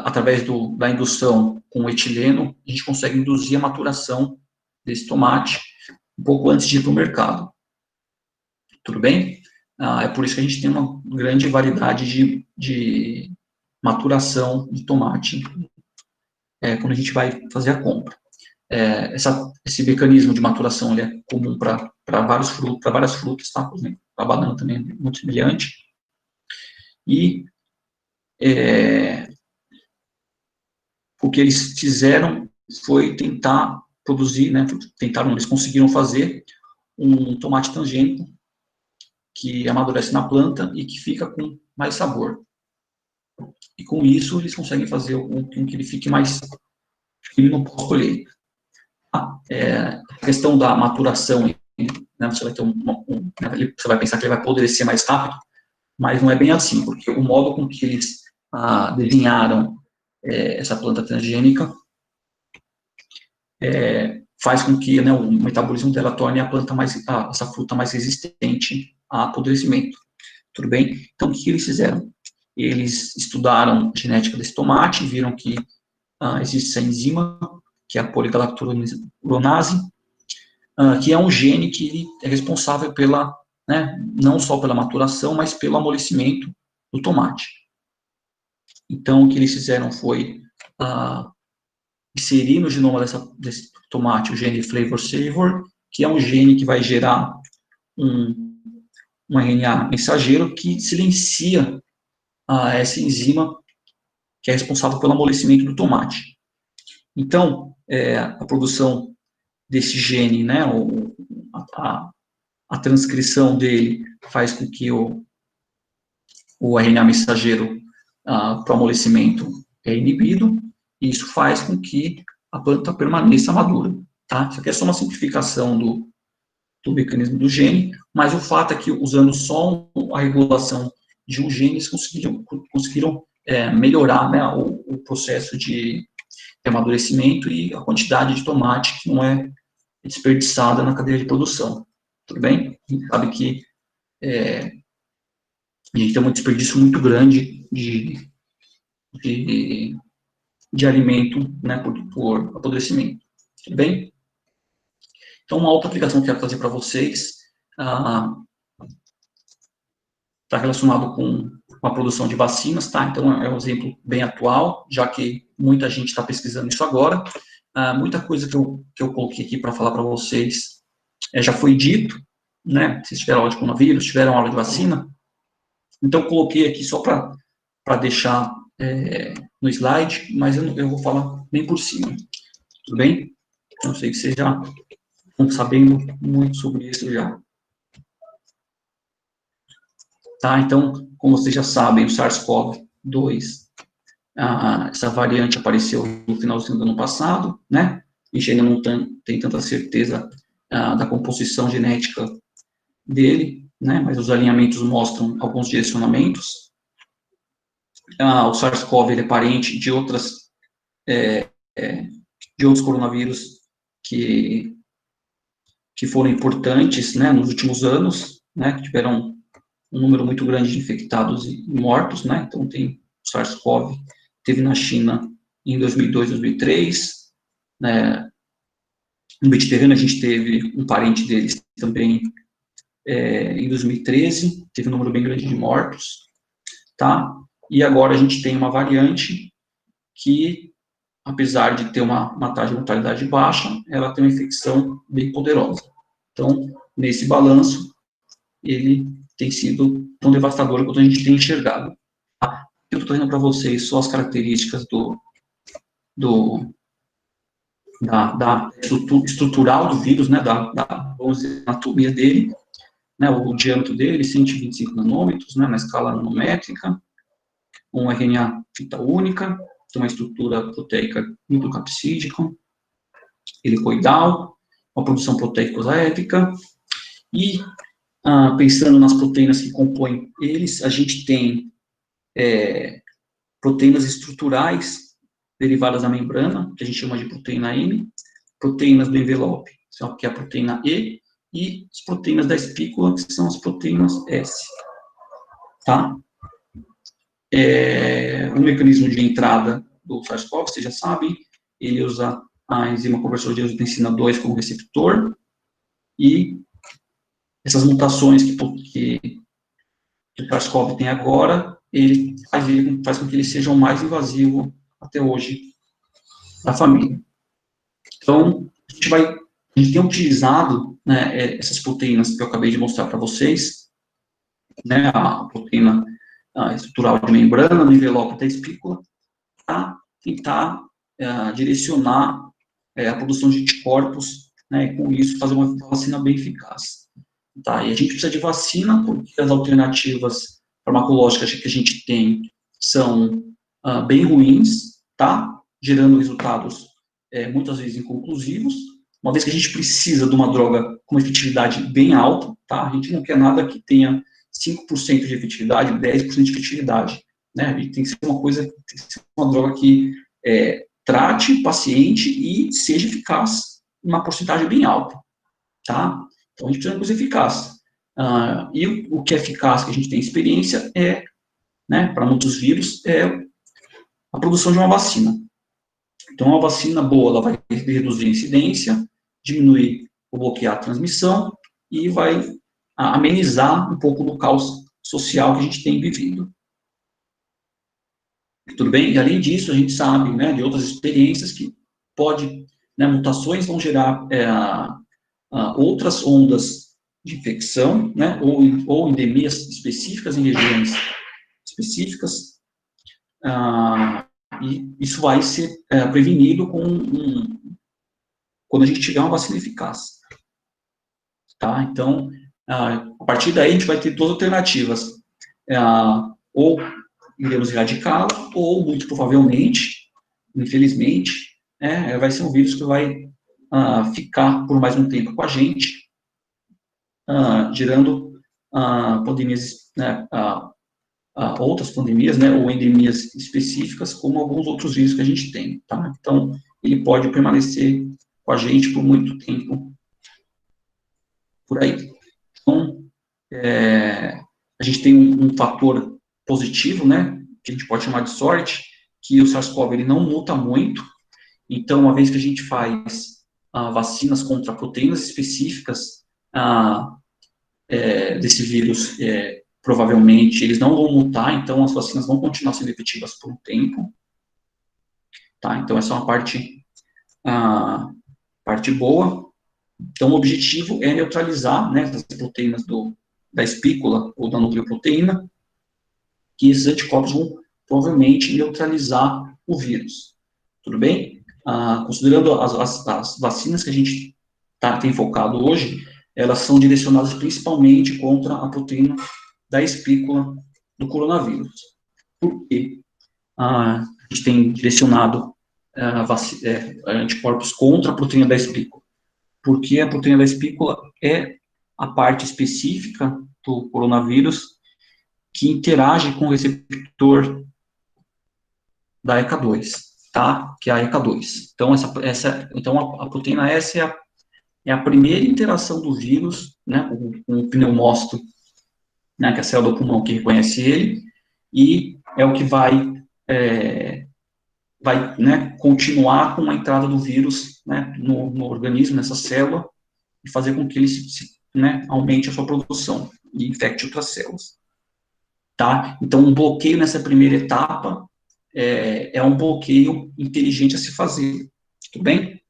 através da indução com etileno, a gente consegue induzir a maturação desse tomate um pouco antes de ir para o mercado. Tudo bem? É por isso que a gente tem uma grande variedade de maturação de tomate quando a gente vai fazer a compra. Esse mecanismo de maturação ele é comum para várias frutas, tá? Por exemplo, a banana também é muito semelhante. E o que eles fizeram foi tentar produzir, né? Eles conseguiram fazer um tomate transgênico que amadurece na planta e que fica com mais sabor. E com isso, eles conseguem fazer com que ele fique mais firme no pós-colheita. A questão da maturação, né, você vai ter você vai pensar que ele vai apodrecer mais rápido, mas não é bem assim, porque o modo com que eles desenharam essa planta transgênica faz com que, né, o metabolismo dela torne a planta essa fruta mais resistente a apodrecimento. Tudo bem? Então, o que eles fizeram? Eles estudaram a genética desse tomate, viram que existe essa enzima, que é a poligalacturonase, que é um gene que ele é responsável pela, né, não só pela maturação, mas pelo amolecimento do tomate. Então, o que eles fizeram foi inserir no genoma desse tomate o gene Flavor Savor, que é um gene que vai gerar um RNA mensageiro que silencia essa enzima que é responsável pelo amolecimento do tomate. Então, a produção desse gene, né, a transcrição dele faz com que o RNA mensageiro para o amolecimento é inibido, e isso faz com que a planta permaneça madura. Tá? Isso aqui é só uma simplificação do mecanismo do gene, mas o fato é que, usando só a regulação de um gene, eles conseguiram melhorar, né, o processo de amadurecimento e a quantidade de tomate que não é desperdiçada na cadeia de produção. Tudo bem? A gente sabe que a gente tem um desperdício muito grande de alimento, né, por apodrecimento. Tudo bem? Então, uma outra aplicação que eu quero fazer para vocês está relacionado com a produção de vacinas, tá? Então, é um exemplo bem atual, já que muita gente está pesquisando isso agora. Muita coisa que eu coloquei aqui para falar para vocês já foi dito, né? Vocês tiveram aula de coronavírus, tiveram aula de vacina. Então, eu coloquei aqui só para deixar no slide, mas eu vou falar bem por cima. Tudo bem? Eu sei que vocês já estão sabendo muito sobre isso já. Tá? Então, como vocês já sabem, o SARS-CoV-2, essa variante apareceu no finalzinho do ano passado, né? A gente ainda não tem tanta certeza da composição genética dele, né, mas os alinhamentos mostram alguns direcionamentos. O SARS-CoV é parente de outros coronavírus que foram importantes, né, nos últimos anos, né, que tiveram um número muito grande de infectados e mortos, né, então tem o SARS-CoV, teve na China em 2002, 2003, né, no Mediterrâneo a gente teve um parente deles também em 2013, teve um número bem grande de mortos, tá, e agora a gente tem uma variante que, apesar de ter uma taxa de mortalidade baixa, ela tem uma infecção bem poderosa. Então, nesse balanço, ele tem sido tão devastador quanto a gente tem enxergado. Eu estou trazendo para vocês só as características da estrutural do vírus, né, vamos dizer, anatomia dele, né, o diâmetro dele, 125 nanômetros, né, na escala nanométrica, um RNA fita única, tem uma estrutura proteica nucleocapsídica, helicoidal, uma produção proteica isoédrica, e pensando nas proteínas que compõem eles, a gente tem proteínas estruturais derivadas da membrana, que a gente chama de proteína M, proteínas do envelope, que é a proteína E, e as proteínas da espícula, que são as proteínas S. Tá? O mecanismo de entrada do SARS-CoV, vocês já sabem, ele usa a enzima conversora de angiotensina 2 como receptor, e essas mutações que o SARS-CoV tem agora, ele faz com que ele seja o mais invasivo até hoje da família. Então, a gente tem utilizado, né, essas proteínas que eu acabei de mostrar para vocês, né, a proteína estrutural de membrana, no envelope da espícula, para tentar direcionar a produção de anticorpos, né, e com isso fazer uma vacina bem eficaz. Tá? E a gente precisa de vacina porque as alternativas farmacológicas que a gente tem são bem ruins, tá? Gerando resultados muitas vezes inconclusivos, uma vez que a gente precisa de uma droga com efetividade bem alta, tá? A gente não quer nada que tenha 5% de efetividade, 10% de efetividade, né? A gente tem que ser uma droga que trate o paciente e seja eficaz em uma porcentagem bem alta, tá? Então, a gente precisa de uma coisa eficaz. E o que é eficaz, que a gente tem experiência, né, para muitos vírus, é a produção de uma vacina. Então, uma vacina boa, ela vai reduzir a incidência, diminuir ou bloquear a transmissão e vai amenizar um pouco do caos social que a gente tem vivido. Tudo bem? E, além disso, a gente sabe, né, de outras experiências que mutações vão gerar outras ondas de infecção, né, ou endemias específicas em regiões específicas, e isso vai ser prevenido quando a gente tiver uma vacina eficaz. Tá? Então, a partir daí, a gente vai ter duas alternativas. Ou iremos erradicá-la, ou, muito provavelmente, infelizmente, vai ser um vírus que vai ficar por mais um tempo com a gente, gerando pandemias, né, outras pandemias, né, ou endemias específicas, como alguns outros vírus que a gente tem, tá? Então, ele pode permanecer com a gente por muito tempo por aí. Então, a gente tem um fator positivo, né, que a gente pode chamar de sorte, que o SARS-CoV ele não muta muito. Então, uma vez que a gente faz vacinas contra proteínas específicas desse vírus, provavelmente eles não vão mutar, então as vacinas vão continuar sendo efetivas por um tempo. Tá? Então, essa é uma parte boa. Então, o objetivo é neutralizar, né, as proteínas da espícula ou da nucleoproteína, que esses anticorpos vão provavelmente neutralizar o vírus. Tudo bem? Considerando as vacinas que a gente tem focado hoje, elas são direcionadas principalmente contra a proteína da espícula do coronavírus. Por quê? A gente tem direcionado anticorpos contra a proteína da espícula? Porque a proteína da espícula é a parte específica do coronavírus que interage com o receptor da ECA2, tá? Que é a ECA2. Então, então a proteína S é a primeira interação do vírus, né, com o pneumócito, né, que é a célula do pulmão que reconhece ele, e é o que vai, né, continuar com a entrada do vírus, né, no organismo, nessa célula, e fazer com que ele né, aumente a sua produção e infecte outras células. Tá? Então, um bloqueio nessa primeira etapa é um bloqueio inteligente a se fazer, tudo bem?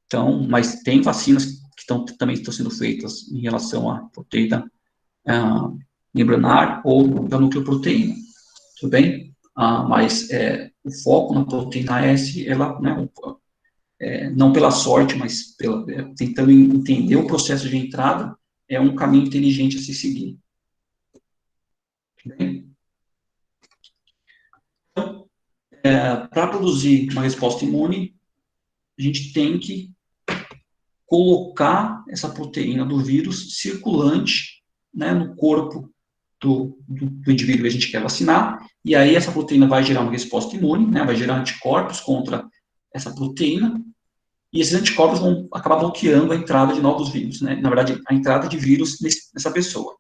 Então, mas tem vacinas que também estão sendo feitas em relação à proteína membranar ou da nucleoproteína, tudo bem? Mas o foco na proteína S, ela, né, não pela sorte, mas tentando entender o processo de entrada, é um caminho inteligente a se seguir. Tudo bem? Então, para produzir uma resposta imune, a gente tem que colocar essa proteína do vírus circulante, né, no corpo do indivíduo que a gente quer vacinar, e aí essa proteína vai gerar uma resposta imune, né, vai gerar anticorpos contra essa proteína, e esses anticorpos vão acabar bloqueando a entrada de novos vírus, né, na verdade, a entrada de vírus nessa pessoa.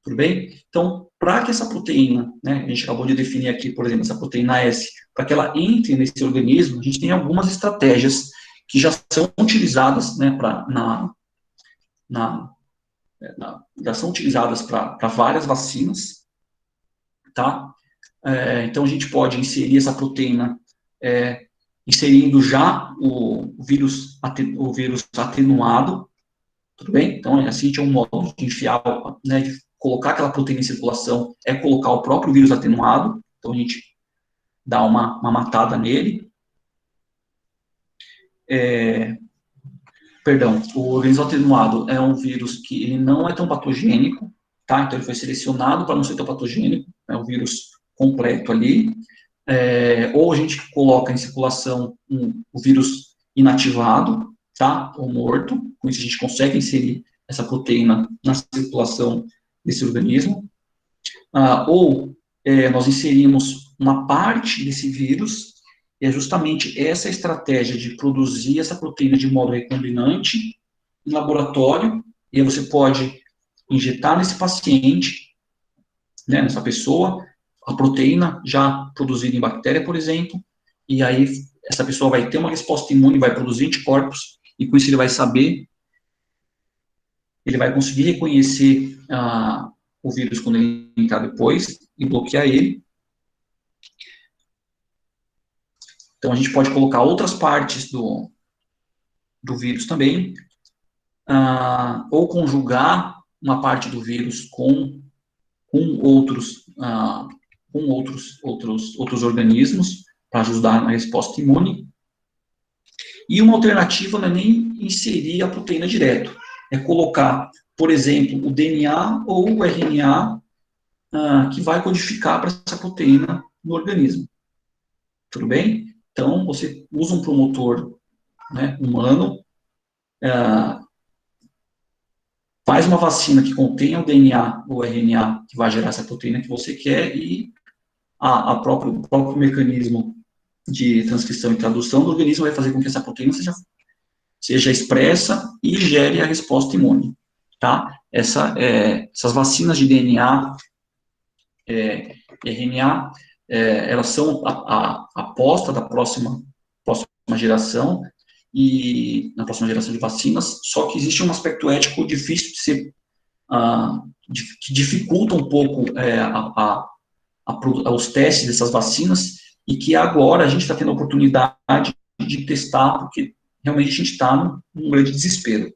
Tudo bem? Então, para que essa proteína, né, a gente acabou de definir aqui, por exemplo, essa proteína S, para que ela entre nesse organismo, a gente tem algumas estratégias que já são utilizadas, né, já são utilizadas para várias vacinas, tá? Então, a gente pode inserir essa proteína inserindo já o vírus atenuado, tudo bem? Então, assim, é um modo de enfiar, né, de colocar aquela proteína em circulação, é colocar o próprio vírus atenuado, então a gente dá uma matada nele. Perdão, o organismo atenuado é um vírus que ele não é tão patogênico, tá? Então ele foi selecionado para não ser tão patogênico, é um vírus completo ali. Ou a gente coloca em circulação o vírus inativado, tá? Ou morto, com isso a gente consegue inserir essa proteína na circulação desse organismo. Ou nós inserimos uma parte desse vírus, e é justamente essa estratégia de produzir essa proteína de modo recombinante em laboratório, e aí você pode injetar nesse paciente, né, nessa pessoa, a proteína já produzida em bactéria, por exemplo, e aí essa pessoa vai ter uma resposta imune, vai produzir anticorpos, e com isso ele vai saber, ele vai conseguir reconhecer o vírus quando ele entrar depois e bloquear ele. Então, a gente pode colocar outras partes do vírus também, ou conjugar uma parte do vírus com outros organismos para ajudar na resposta imune. E uma alternativa não é nem inserir a proteína direto, é colocar, por exemplo, o DNA ou o RNA que vai codificar para essa proteína no organismo. Tudo bem? Então, você usa um promotor, né, humano, faz uma vacina que contenha o DNA ou RNA que vai gerar essa proteína que você quer e o próprio mecanismo de transcrição e tradução do organismo vai fazer com que essa proteína seja expressa e gere a resposta imune, tá? Essas vacinas de DNA, RNA, elas são a aposta da próxima geração, e na próxima geração de vacinas, só que existe um aspecto ético difícil de ser, que dificulta um pouco os testes dessas vacinas, e que agora a gente está tendo a oportunidade de testar, porque realmente a gente está num grande desespero.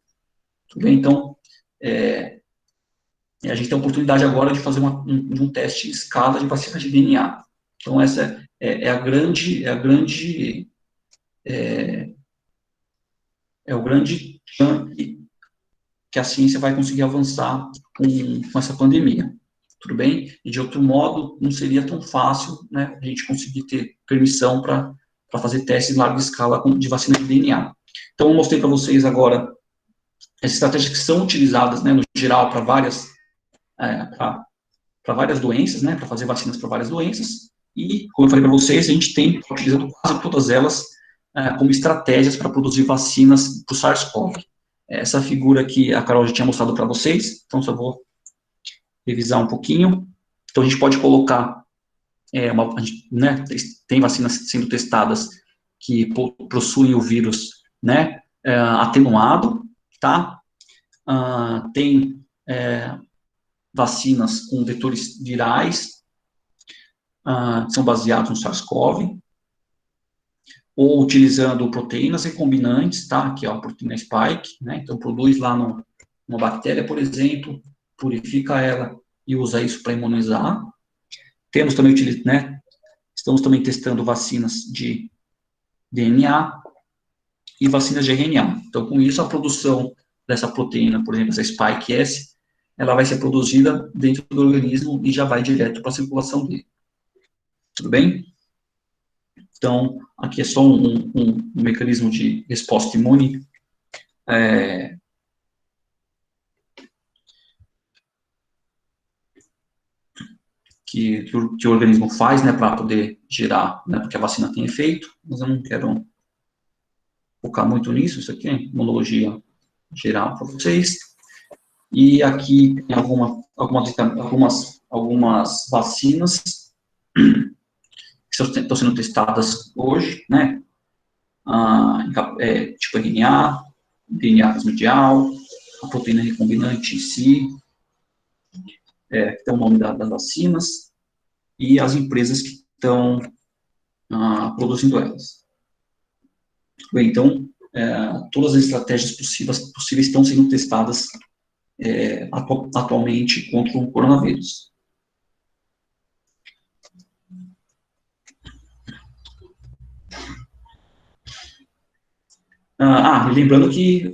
Tudo bem? Então, a gente tem a oportunidade agora de fazer um teste em escala de vacina de DNA. Então, essa é o grande chance que a ciência vai conseguir avançar com essa pandemia, tudo bem? E, de outro modo, não seria tão fácil, né, a gente conseguir ter permissão para fazer testes em larga escala de vacina de DNA. Então, eu mostrei para vocês agora Essas estratégias que são utilizadas, né, no geral, para várias doenças, né, para fazer vacinas para várias doenças, e, como eu falei para vocês, a gente tem utilizado quase todas elas como estratégias para produzir vacinas para o SARS-CoV. Essa figura aqui, a Carol já tinha mostrado para vocês, então só vou revisar um pouquinho. Então, a gente pode colocar, né, tem vacinas sendo testadas que possuem o vírus, né, atenuado, tá? Tem vacinas com vetores virais, que são baseados no SARS-CoV, ou utilizando proteínas recombinantes, tá? Aqui, ó, a proteína spike, né? Então, produz lá numa bactéria, por exemplo, purifica ela e usa isso para imunizar. Temos também, né? Estamos também testando vacinas de DNA e vacinas de RNA. Então, com isso, a produção dessa proteína, por exemplo, essa spike S, ela vai ser produzida dentro do organismo e já vai direto para a circulação dele. Tudo bem? Então, aqui é só um mecanismo de resposta imune que o organismo faz, né, para poder gerar, né, porque a vacina tem efeito, mas eu não quero focar muito nisso, isso aqui é imunologia geral para vocês. E aqui tem algumas vacinas que estão sendo testadas hoje, né, tipo RNA, DNA plasmidial, a proteína recombinante em si, que tem o nome das vacinas, e as empresas que estão produzindo elas. Bem, então, todas as estratégias possíveis estão sendo testadas atualmente contra o coronavírus. Lembrando que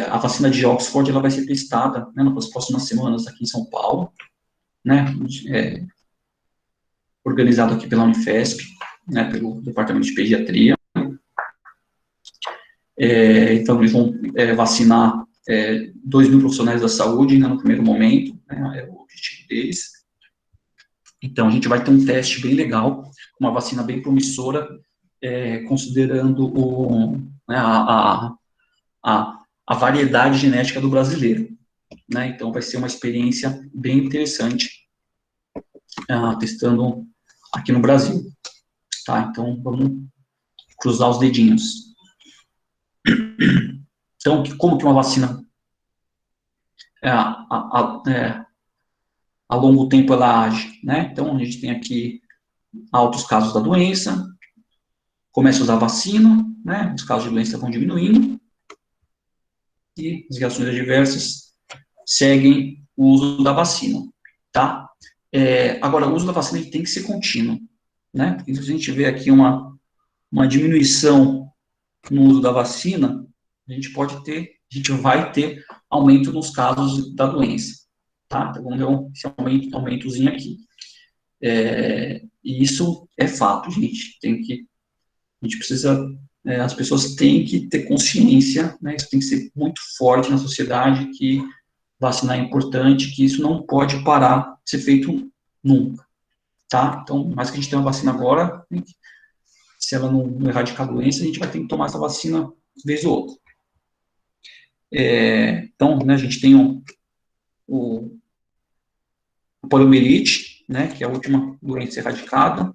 a vacina de Oxford ela vai ser testada, né, nas próximas semanas aqui em São Paulo, né, organizado aqui pela Unifesp, né, pelo Departamento de Pediatria. Então, eles vão vacinar 2.000 profissionais da saúde, né, no primeiro momento, né, é o objetivo deles. Então, a gente vai ter um teste bem legal, uma vacina bem promissora, considerando né, a variedade genética do brasileiro. Né? Então, vai ser uma experiência bem interessante, testando aqui no Brasil. Tá? Então, vamos cruzar os dedinhos. Então, como que uma vacina a longo tempo ela age, né? Então, a gente tem aqui altos casos da doença, começa a usar vacina, né? Os casos de doença vão diminuindo, e as reações adversas seguem o uso da vacina, tá? Agora, o uso da vacina tem que ser contínuo, né? Porque se a gente vê aqui uma diminuição no uso da vacina, a gente vai ter aumento nos casos da doença, tá? Então, vamos ver esse aumentozinho aqui. E isso é fato, gente. A gente precisa, as pessoas têm que ter consciência, né? Isso tem que ser muito forte na sociedade, que vacinar é importante, que isso não pode parar de ser feito nunca, tá? Então, mais que a gente tenha uma vacina agora, se ela não erradicar a doença, a gente vai ter que tomar essa vacina vez ou outra. Então, né, a gente tem o poliomielite, né, que é a última doença erradicada.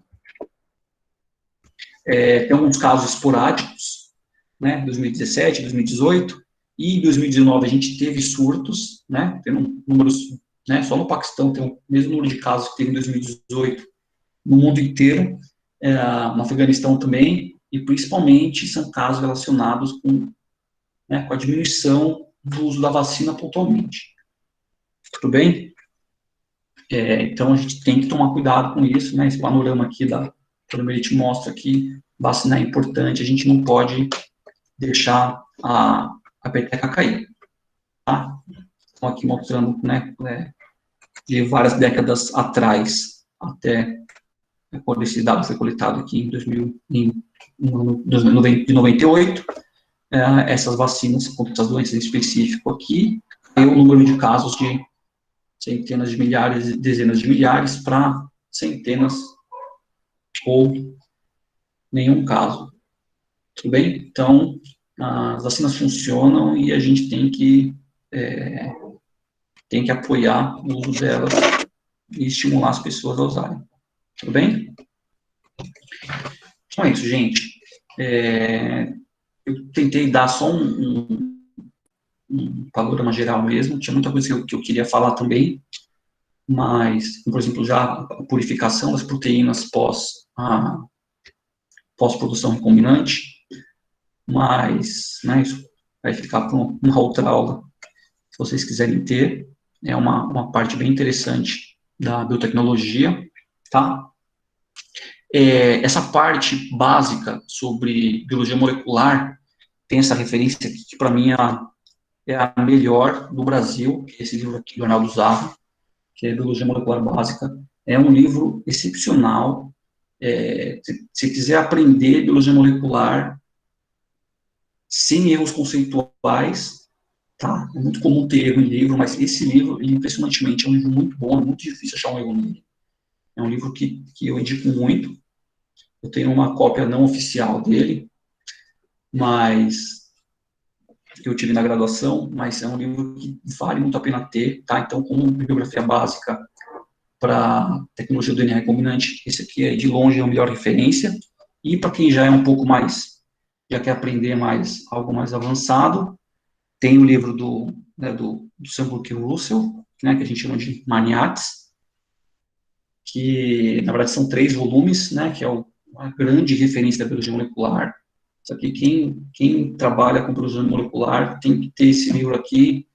Tem alguns casos esporádicos, né, 2017, 2018, e em 2019 a gente teve surtos, né, tem números, né, só no Paquistão tem o mesmo número de casos que teve em 2018 no mundo inteiro, no Afeganistão também, e principalmente são casos relacionados com a diminuição do uso da vacina pontualmente. Tudo bem? Então, a gente tem que tomar cuidado com isso, né? Esse panorama aqui da poliomielite mostra que vacinar é importante, a gente não pode deixar a peteca cair, tá? Então, aqui mostrando, né, de várias décadas atrás, até quando esse dado foi coletado aqui em 98, essas vacinas contra essas doenças em específico aqui, caiu o número de casos de centenas de milhares, dezenas de milhares, para centenas ou nenhum caso. Tudo bem? Então, as vacinas funcionam e a gente tem que apoiar o uso delas e estimular as pessoas a usarem. Tudo bem? Então é isso, gente. Eu tentei dar só um panorama geral mesmo, tinha muita coisa que eu queria falar também, mas, por exemplo, já a purificação das proteínas pós-produção recombinante, mas, né, isso vai ficar para uma outra aula, se vocês quiserem ter, é uma parte bem interessante da biotecnologia, tá? Essa parte básica sobre biologia molecular, tem essa referência aqui, que para mim é a melhor do Brasil, que é esse livro aqui do Arnaldo Zarro, que é Biologia Molecular Básica. É um livro excepcional. Se quiser aprender biologia molecular sem erros conceituais, tá? É muito comum ter erro em livro, mas esse livro, impressionantemente, é um livro muito bom, é muito difícil achar um erro nele. É um livro que eu indico muito. Eu tenho uma cópia não oficial dele, mas que eu tive na graduação, mas é um livro que vale muito a pena ter, tá? Então, como bibliografia básica para tecnologia do DNA recombinante, esse aqui é de longe a melhor referência. E para quem já é um pouco mais, já quer aprender mais, algo mais avançado, tem o livro do Sam Russell, né, que a gente chama de Maniacs, que na verdade são 3 volumes, né, que é uma grande referência da biologia molecular. Só que quem trabalha com biologia molecular tem que ter esse livro aqui,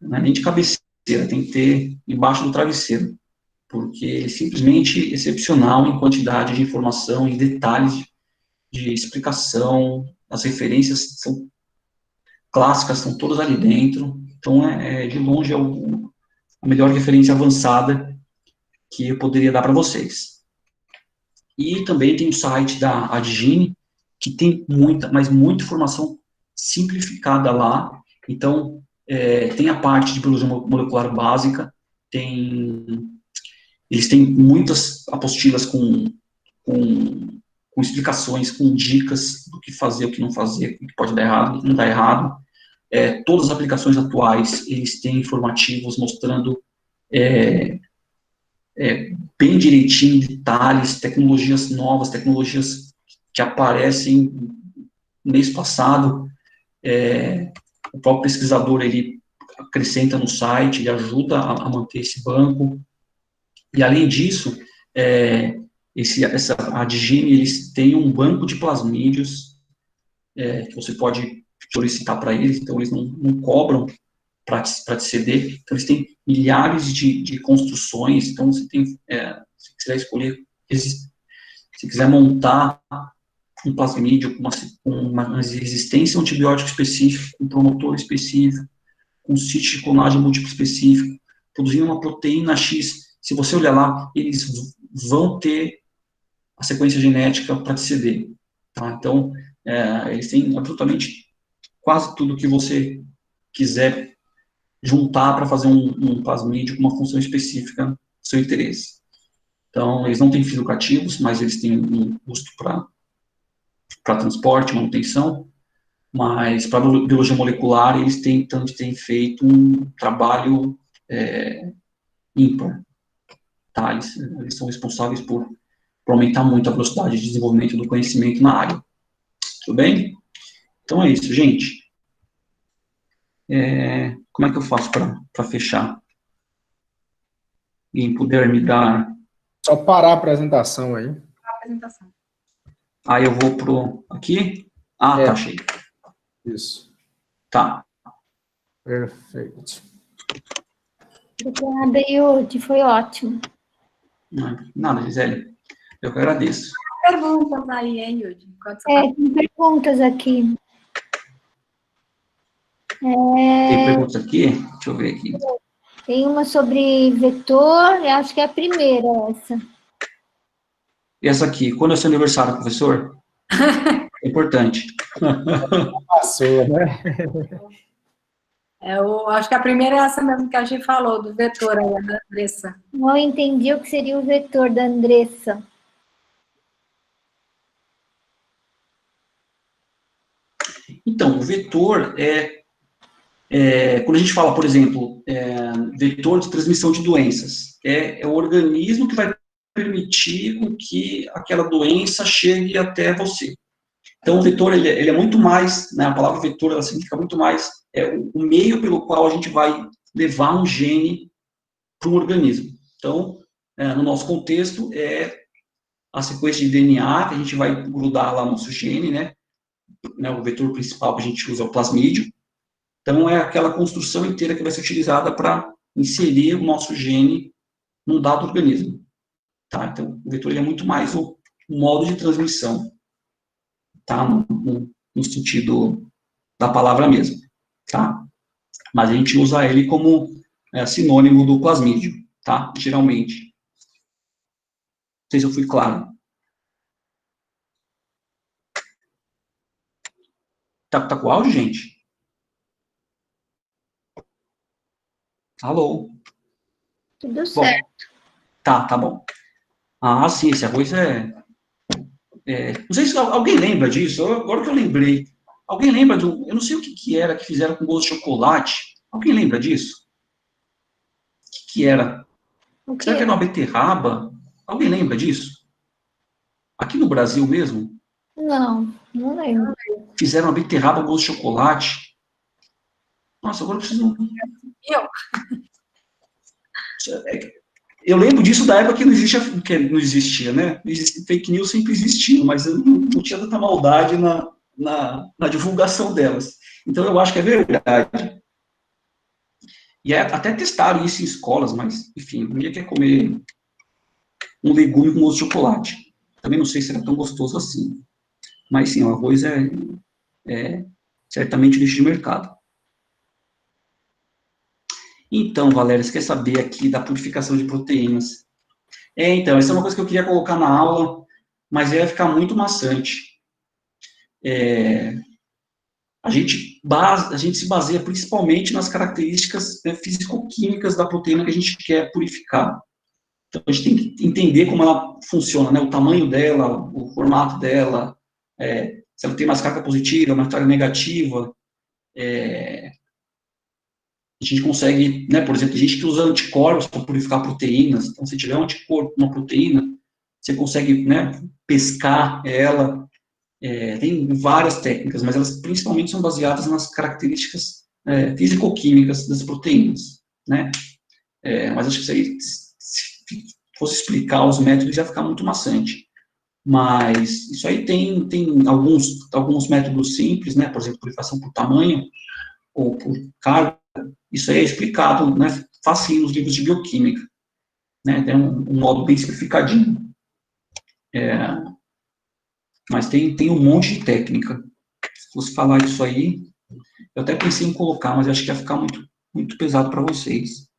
não é nem de cabeceira, tem que ter embaixo do travesseiro, porque é simplesmente excepcional em quantidade de informação, em detalhes de explicação, as referências são clássicas, estão todas ali dentro, então de longe a melhor referência avançada que eu poderia dar para vocês. E também tem o site da Adgene, que tem muita, mas muita informação simplificada lá. Então, tem a parte de biologia molecular básica, eles têm muitas apostilas com explicações, com dicas do que fazer, o que não fazer, o que pode dar errado, o que não dá errado. Todas as aplicações atuais, eles têm informativos mostrando bem direitinho, detalhes, tecnologias novas, tecnologias que aparecem no mês passado, o próprio pesquisador, ele acrescenta no site, ele ajuda a manter esse banco, e além disso, a Adgene, eles têm um banco de plasmídeos, que você pode solicitar para eles, então eles não cobram para te ceder, então eles têm milhares de construções, então você tem, se quiser escolher, se quiser montar um plasmídio com uma resistência a um antibiótico específico, um promotor específico, um sítio de clonagem múltipla específico, produzindo uma proteína X, se você olhar lá, eles vão ter a sequência genética para te ceder. Tá? Então, eles têm absolutamente quase tudo que você quiser juntar para fazer um plasmídio com uma função específica do seu interesse. Então, eles não têm fins lucrativos, mas eles têm um custo para transporte, manutenção, mas para biologia molecular eles têm feito um trabalho ímpar. Tá? Eles são responsáveis por aumentar muito a velocidade de desenvolvimento do conhecimento na área. Tudo bem? Então é isso, gente. Como é que eu faço para fechar? Quem puder me dar... Só parar a apresentação aí. Aí eu vou pro... Aqui? Tá, achei. Isso. Tá. Perfeito. Obrigada, Yudi, foi ótimo. Nada, Gisele. Eu que agradeço. Perguntas aí, hein, Yudi? Tem perguntas aqui. Tem perguntas aqui? Deixa eu ver aqui. Tem uma sobre vetor, eu acho que é a primeira essa. E essa aqui, quando é o seu aniversário, professor? É importante. Passou, né? Eu acho que a primeira é essa mesmo que a gente falou, do vetor aí, da Andressa. Não entendi o que seria o vetor da Andressa. Então, o vetor quando a gente fala, por exemplo, vetor de transmissão de doenças, é o organismo que vai permitir com que aquela doença chegue até você. Então, o vetor, ele é muito mais, né, a palavra vetor, ela significa muito mais, o meio pelo qual a gente vai levar um gene para um organismo. Então, no nosso contexto, é a sequência de DNA, que a gente vai grudar lá no nosso gene, né, o vetor principal que a gente usa é o plasmídio. Então, é aquela construção inteira que vai ser utilizada para inserir o nosso gene num dado organismo. Tá? Então, o vetor ele é muito mais o modo de transmissão, tá? No sentido da palavra mesmo. Tá? Mas a gente usa ele como sinônimo do plasmídio, tá? Geralmente. Não sei se eu fui claro. Tá com áudio, gente? Alô? Tudo certo. Bom, tá bom. Ah, sim, esse arroz não sei se alguém lembra disso, agora que eu lembrei. Alguém lembra eu não sei o que era que fizeram com gosto de chocolate. Alguém lembra disso? O que era? O que Será que é? era uma beterraba? Alguém lembra disso? Aqui no Brasil mesmo, Não, não lembro. fizeram uma beterraba com gosto de chocolate. Nossa, agora eu preciso... Eu? Eu lembro disso da época que não existia, né? Fake news sempre existiam, mas eu não tinha tanta maldade na divulgação delas. Então, eu acho que é verdade. E até testaram isso em escolas, mas, enfim, ninguém quer comer um legume com gosto de chocolate. Também não sei se era tão gostoso assim. Mas, sim, o arroz é certamente lixo de mercado. Então, Valéria, você quer saber aqui da purificação de proteínas? Então, essa é uma coisa que eu queria colocar na aula, mas ia ficar muito maçante. A gente se baseia principalmente nas características físico-químicas da proteína que a gente quer purificar. Então, a gente tem que entender como ela funciona, né? O tamanho dela, o formato dela, se ela tem mais carga positiva, mais carga negativa. A gente consegue, né, por exemplo, a gente que usa anticorpos para purificar proteínas. Então, se tiver um anticorpo, uma proteína, você consegue, né, pescar ela. Tem várias técnicas, mas elas principalmente são baseadas nas características físico-químicas das proteínas, né? Mas acho que isso aí, se fosse explicar os métodos, ia ficar muito maçante. Mas isso aí tem alguns métodos simples, né? Por exemplo, purificação por tamanho ou por carga. Isso aí é explicado, né? Facinho nos livros de bioquímica, né? Tem um modo bem simplificadinho. Mas tem um monte de técnica. Se fosse falar isso aí, eu até pensei em colocar, mas acho que ia ficar muito, muito pesado para vocês.